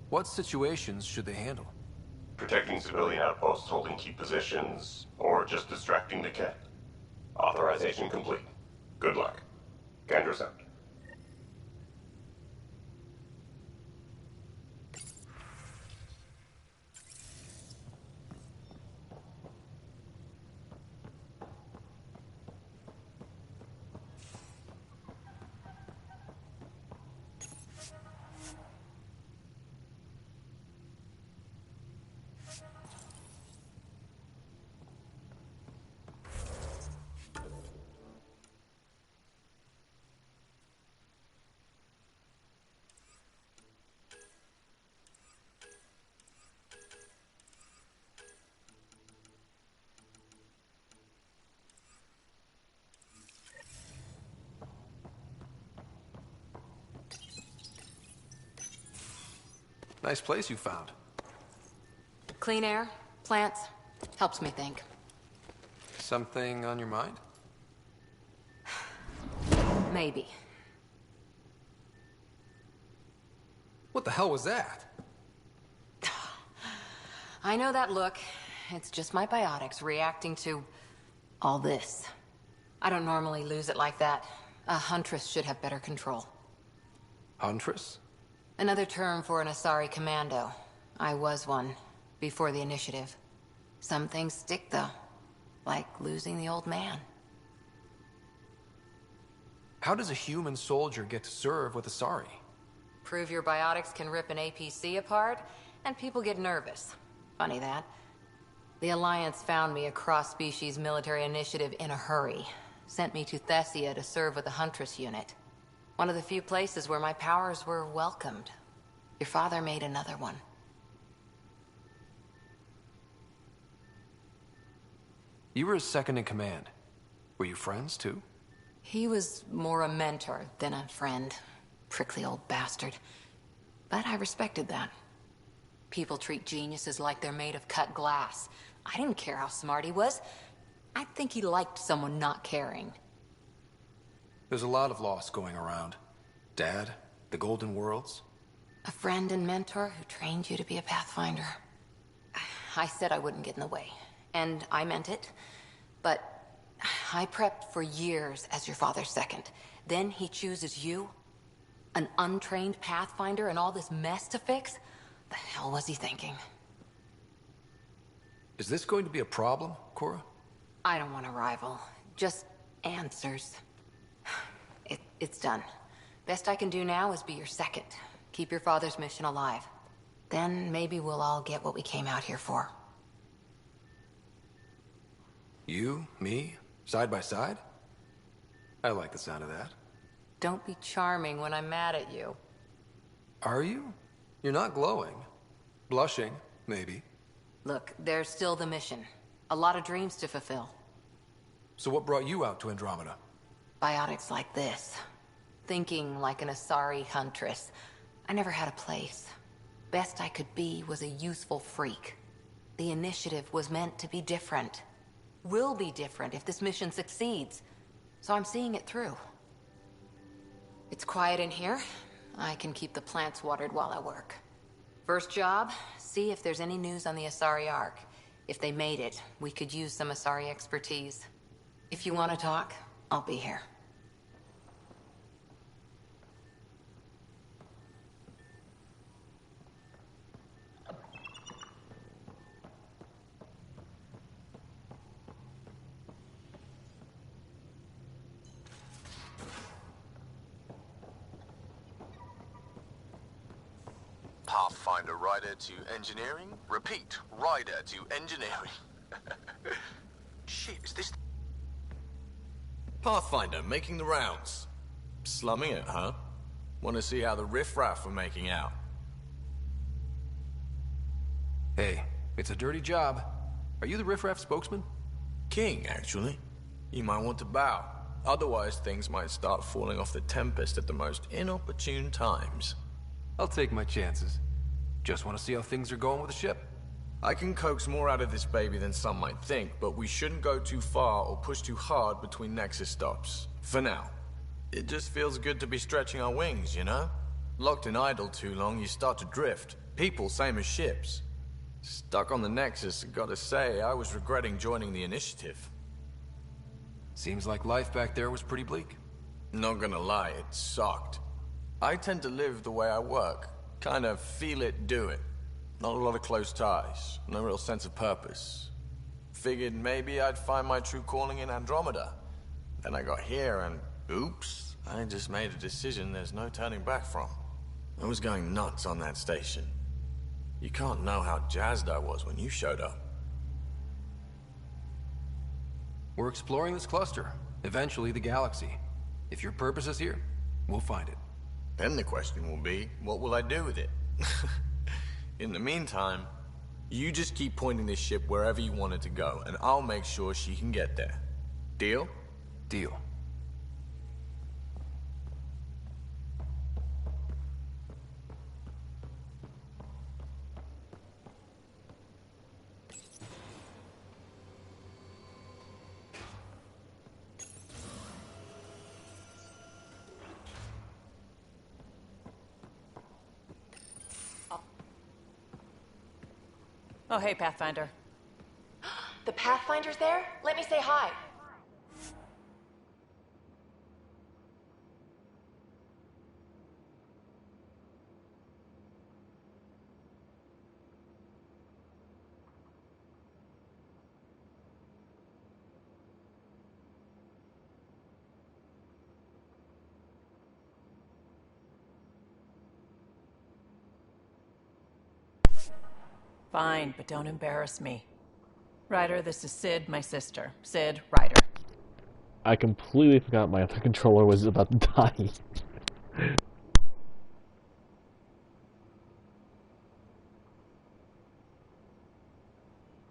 S2: What situations should they handle?
S8: Protecting civilian outposts holding key positions, or just distracting the Kett. Authorization complete. Good luck. Candros out.
S2: Nice place you found.
S12: Clean air, plants, helps me think.
S2: Something on your mind?
S12: Maybe.
S2: What the hell was that?
S12: I know that look. It's just my biotics reacting to all this. I don't normally lose it like that. A huntress should have better control.
S2: Huntress?
S12: Another term for an Asari commando. I was one, before the initiative. Some things stick, though. Like losing the old man.
S2: How does a human soldier get to serve with Asari?
S12: Prove your biotics can rip an APC apart, and people get nervous. Funny that. The Alliance found me a cross-species military initiative in a hurry. Sent me to Thessia to serve with the Huntress unit. One of the few places where my powers were welcomed. Your father made another one.
S2: You were his second in command. Were you friends, too?
S12: He was more a mentor than a friend. Prickly old bastard. But I respected that. People treat geniuses like they're made of cut glass. I didn't care how smart he was. I think he liked someone not caring.
S2: There's a lot of loss going around. Dad, the Golden Worlds.
S12: A friend and mentor who trained you to be a Pathfinder. I said I wouldn't get in the way, and I meant it. But I prepped for years as your father's second. Then he chooses you? An untrained Pathfinder and all this mess to fix? The hell was he thinking?
S2: Is this going to be a problem, Cora?
S12: I don't want a rival. Just answers. It's done. Best I can do now is be your second. Keep your father's mission alive. Then maybe we'll all get what we came out here for.
S2: You, me, side by side? I like the sound of that.
S12: Don't be charming when I'm mad at you.
S2: Are you? You're not glowing. Blushing, maybe.
S12: Look, there's still the mission. A lot of dreams to fulfill.
S2: So what brought you out to Andromeda?
S12: Biotics like this. Thinking like an Asari huntress. I never had a place. Best I could be was a useful freak. The initiative was meant to be different. Will be different if this mission succeeds. So I'm seeing it through. It's quiet in here. I can keep the plants watered while I work. First job, see if there's any news on the Asari Ark. If they made it, we could use some Asari expertise. If you want to talk, I'll be here.
S9: Pathfinder rider to engineering? Repeat, rider to engineering. Shit, is this...
S17: Pathfinder, making the rounds. Slumming it, huh? Want to see how the riffraff are making out?
S2: Hey, it's a dirty job. Are you the riffraff spokesman?
S17: King, actually. You might want to bow. Otherwise, things might start falling off the Tempest at the most inopportune times.
S2: I'll take my chances. Just want to see how things are going with the ship.
S17: I can coax more out of this baby than some might think, but we shouldn't go too far or push too hard between Nexus stops. For now. It just feels good to be stretching our wings, you know? Locked and idle too long, you start to drift. People, same as ships. Stuck on the Nexus, gotta say, I was regretting joining the Initiative.
S2: Seems like life back there was pretty bleak.
S17: Not gonna lie, it sucked. I tend to live the way I work. Kind of feel it, do it. Not a lot of close ties. No real sense of purpose. Figured maybe I'd find my true calling in Andromeda. Then I got here and, oops, I just made a decision there's no turning back from. I was going nuts on that station. You can't know how jazzed I was when you showed up.
S2: We're exploring this cluster. Eventually the galaxy. If your purpose is here, we'll find it.
S17: Then the question will be, what will I do with it? In the meantime, you just keep pointing this ship wherever you want it to go, and I'll make sure she can get there. Deal?
S2: Deal.
S16: Oh, hey, Pathfinder.
S5: The Pathfinder's there? Let me say hi.
S16: Fine, but don't embarrass me. Ryder, this is Sid, my sister. Sid, Ryder.
S6: I completely forgot my other controller was about to die.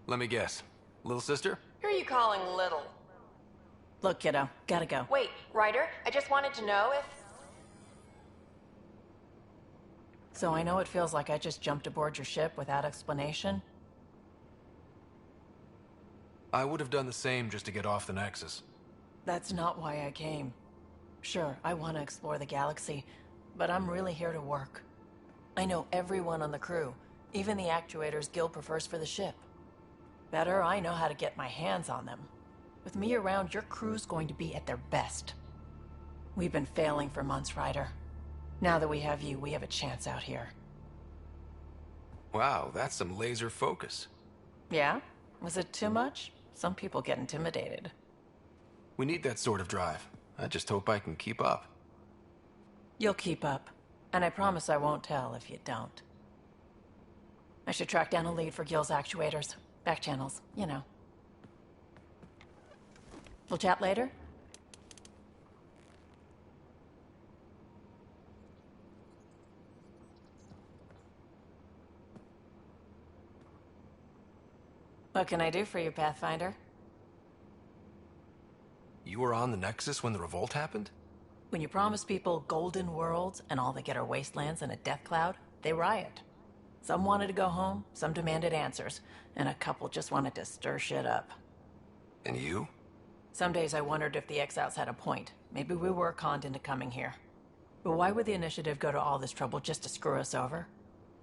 S2: Let me guess. Little sister?
S5: Who are you calling little?
S16: Look, kiddo, gotta go.
S5: Wait, Ryder, I just wanted to know if...
S16: So I know it feels like I just jumped aboard your ship without explanation.
S2: I would have done the same just to get off the Nexus.
S16: That's not why I came. Sure, I want to explore the galaxy, but I'm really here to work. I know everyone on the crew, even the actuators Gil prefers for the ship. Better, I know how to get my hands on them. With me around, your crew's going to be at their best. We've been failing for months, Ryder. Now that we have you, we have a chance out here.
S2: Wow, that's some laser focus.
S16: Yeah? Was it too much? Some people get intimidated.
S2: We need that sort of drive. I just hope I can keep up.
S16: You'll keep up. And I promise I won't tell if you don't. I should track down a lead for Gil's actuators. Back channels, you know. We'll chat later? What can I do for you, Pathfinder?
S2: You were on the Nexus when the revolt happened?
S16: When you promise people golden worlds and all they get are wastelands and a death cloud, they riot. Some wanted to go home, some demanded answers, and a couple just wanted to stir shit up.
S2: And you?
S16: Some days I wondered if the exiles had a point. Maybe we were conned into coming here. But why would the Initiative go to all this trouble just to screw us over?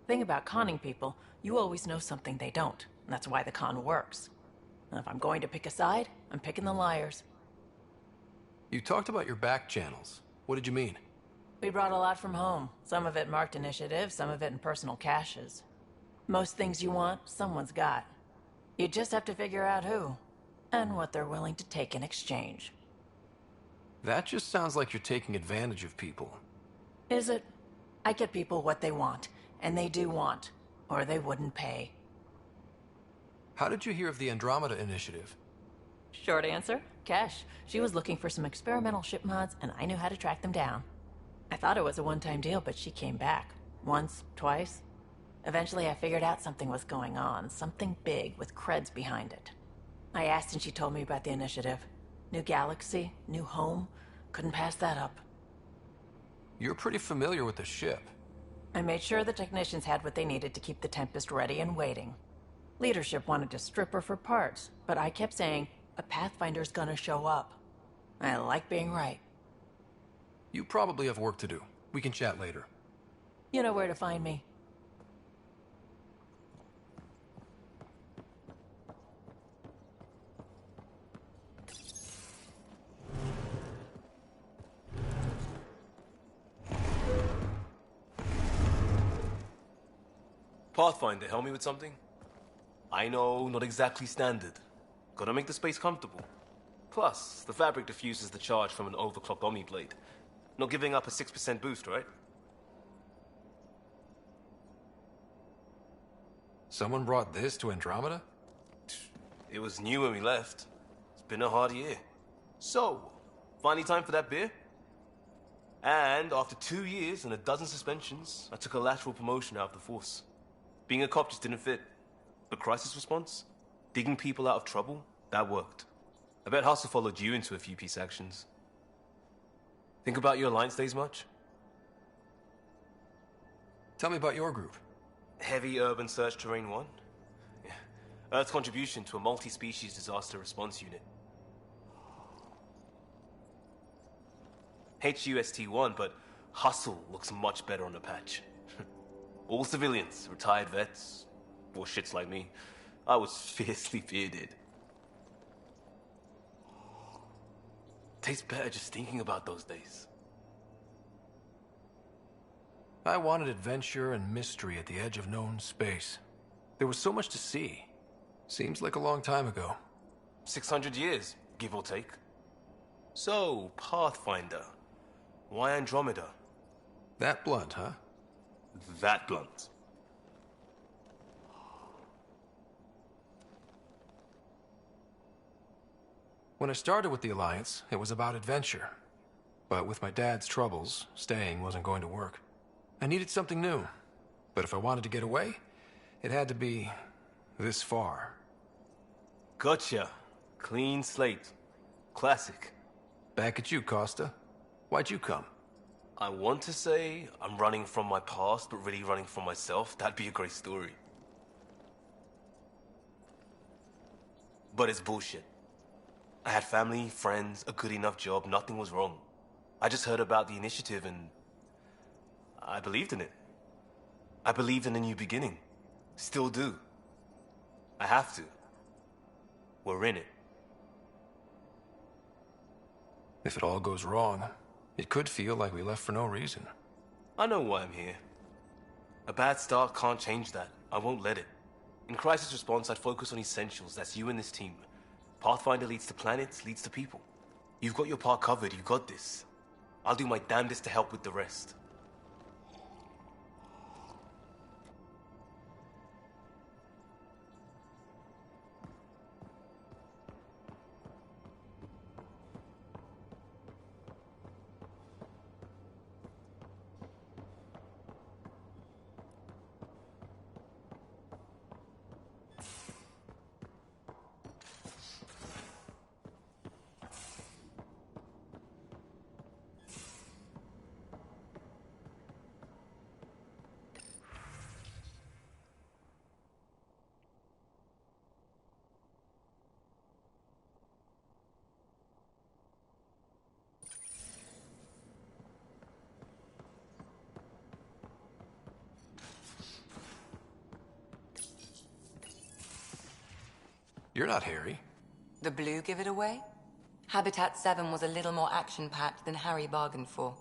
S16: Thing about conning people, you always know something they don't. And that's why the con works. And if I'm going to pick a side, I'm picking the liars.
S2: You talked about your back channels. What did you mean?
S16: We brought a lot from home. Some of it marked initiative, some of it in personal caches. Most things you want, someone's got. You just have to figure out who, and what they're willing to take in exchange.
S2: That just sounds like you're taking advantage of people.
S16: Is it? I get people what they want, and they do want, or they wouldn't pay.
S2: How did you hear of the Andromeda initiative?
S16: Short answer, Cash. She was looking for some experimental ship mods, and I knew how to track them down. I thought it was a one-time deal, but she came back. Once, twice. Eventually I figured out something was going on, something big with creds behind it. I asked and she told me about the initiative. New galaxy, new home. Couldn't pass that up.
S2: You're pretty familiar with the ship.
S16: I made sure the technicians had what they needed to keep the Tempest ready and waiting. Leadership wanted to strip her for parts, but I kept saying, a Pathfinder's gonna show up. I like being right.
S2: You probably have work to do. We can chat later.
S16: You know where to find me.
S11: Pathfinder, help me with something? I know, not exactly standard. Gotta make the space comfortable. Plus, the fabric diffuses the charge from an overclocked Omniblade. Not giving up a 6% boost, right?
S2: Someone brought this to Andromeda?
S11: It was new when we left. It's been a hard year. So, finally time for that beer? And after 2 years and a dozen suspensions, I took a lateral promotion out of the force. Being a cop just didn't fit. But crisis response? Digging people out of trouble? That worked. I bet Hustle followed you into a few peace actions. Think about your Alliance days much?
S2: Tell me about your group.
S11: Heavy Urban Search Terrain 1? Yeah. Earth's contribution to a multi-species disaster response unit. HUST-1, but Hustle looks much better on the patch. All civilians, retired vets, or shits like me. I was fiercely bearded. Tastes better just thinking about those days.
S2: I wanted adventure and mystery at the edge of known space. There was so much to see. Seems like a long time ago.
S11: 600 years, give or take. So, Pathfinder. Why Andromeda?
S2: That blunt, huh?
S11: That blunt.
S2: When I started with the Alliance, it was about adventure. But with my dad's troubles, staying wasn't going to work. I needed something new. But if I wanted to get away, it had to be this far.
S11: Gotcha. Clean slate. Classic.
S2: Back at you, Costa. Why'd you come?
S11: I want to say I'm running from my past, but really running from myself. That'd be a great story. But it's bullshit. I had family, friends, a good enough job, nothing was wrong. I just heard about the initiative and I believed in it. I believed in a new beginning. Still do. I have to. We're in it.
S2: If it all goes wrong, it could feel like we left for no reason.
S11: I know why I'm here. A bad start can't change that. I won't let it. In crisis response, I'd focus on essentials. That's you and this team. Pathfinder leads to planets, leads to people. You've got your part covered. You've got this. I'll do my damnedest to help with the rest.
S2: You're not Harry.
S13: The blue give it away? Habitat 7 was a little more action-packed than Harry bargained for.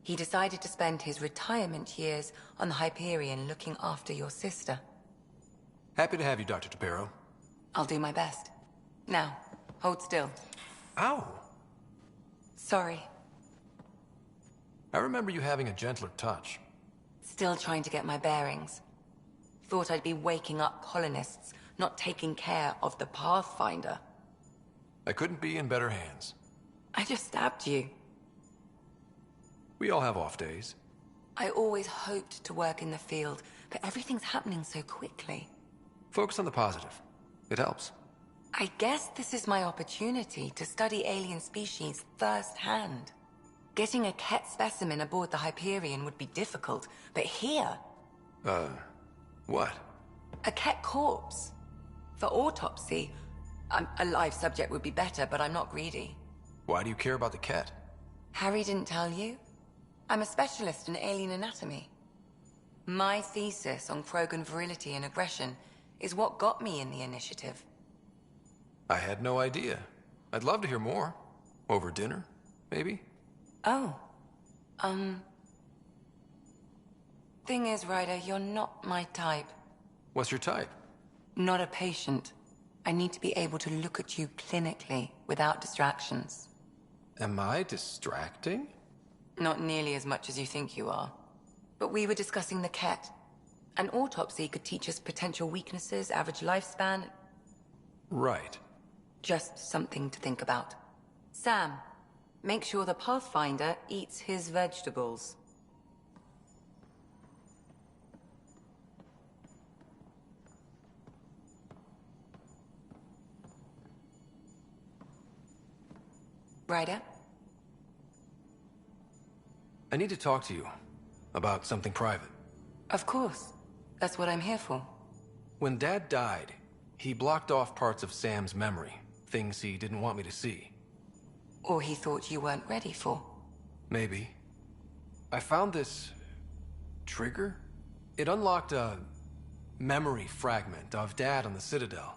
S13: He decided to spend his retirement years on the Hyperion looking after your sister.
S2: Happy to have you, Dr. Tapero.
S13: I'll do my best. Now, hold still.
S2: Ow!
S13: Sorry.
S2: I remember you having a gentler touch.
S13: Still trying to get my bearings. Thought I'd be waking up colonists, not taking care of the Pathfinder.
S2: I couldn't be in better hands.
S13: I just stabbed you.
S2: We all have off days.
S13: I always hoped to work in the field, but everything's happening so quickly.
S2: Focus on the positive. It helps.
S13: I guess this is my opportunity to study alien species firsthand. Getting a Ket specimen aboard the Hyperion would be difficult, but here...
S2: What?
S13: A Ket corpse. For autopsy, a live subject would be better, but I'm not greedy.
S2: Why do you care about the Ket?
S13: Harry didn't tell you? I'm a specialist in alien anatomy. My thesis on Krogan virility and aggression is what got me in the initiative.
S2: I had no idea. I'd love to hear more. Over dinner, maybe?
S13: Oh. Thing is, Ryder, you're not my type.
S2: What's your type?
S13: Not a patient. I need to be able to look at you clinically, without distractions.
S2: Am I distracting?
S13: Not nearly as much as you think you are. But we were discussing the Ket. An autopsy could teach us potential weaknesses, average lifespan.
S2: Right.
S13: Just something to think about. Sam, make sure the Pathfinder eats his vegetables. Ryder?
S2: I need to talk to you about something private.
S13: Of course. That's what I'm here for.
S2: When Dad died, he blocked off parts of Sam's memory, things he didn't want me to see.
S13: Or he thought you weren't ready for.
S2: Maybe. I found this... trigger? It unlocked a memory fragment of Dad on the Citadel,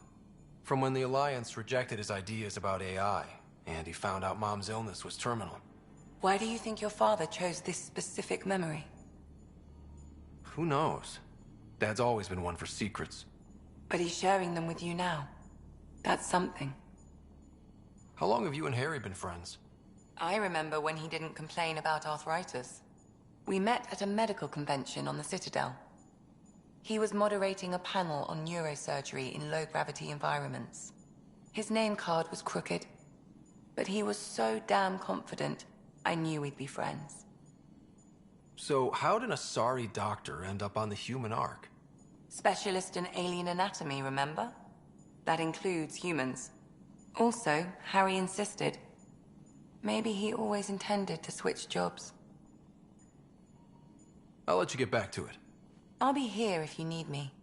S2: from when the Alliance rejected his ideas about AI, and he found out Mom's illness was terminal.
S13: Why do you think your father chose this specific memory?
S2: Who knows? Dad's always been one for secrets.
S13: But he's sharing them with you now. That's something.
S2: How long have you and Harry been friends?
S13: I remember when he didn't complain about arthritis. We met at a medical convention on the Citadel. He was moderating a panel on neurosurgery in low-gravity environments. His name card was crooked, but he was so damn confident, I knew we'd be friends.
S2: So how did a sorry doctor end up on the human Ark?
S13: Specialist in alien anatomy, remember? That includes humans. Also, Harry insisted. Maybe he always intended to switch jobs.
S2: I'll let you get back to it.
S13: I'll be here if you need me.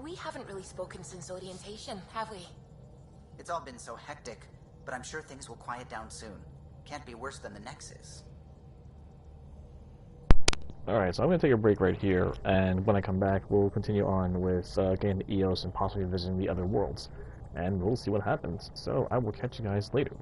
S5: We haven't really spoken since orientation, have we?
S3: It's all been so hectic, but I'm sure things will quiet down soon. Can't be worse than the Nexus.
S6: Alright, so I'm going to take a break right here, and when I come back, we'll continue on with getting the EOS and possibly visiting the other worlds. And we'll see what happens. So I will catch you guys later.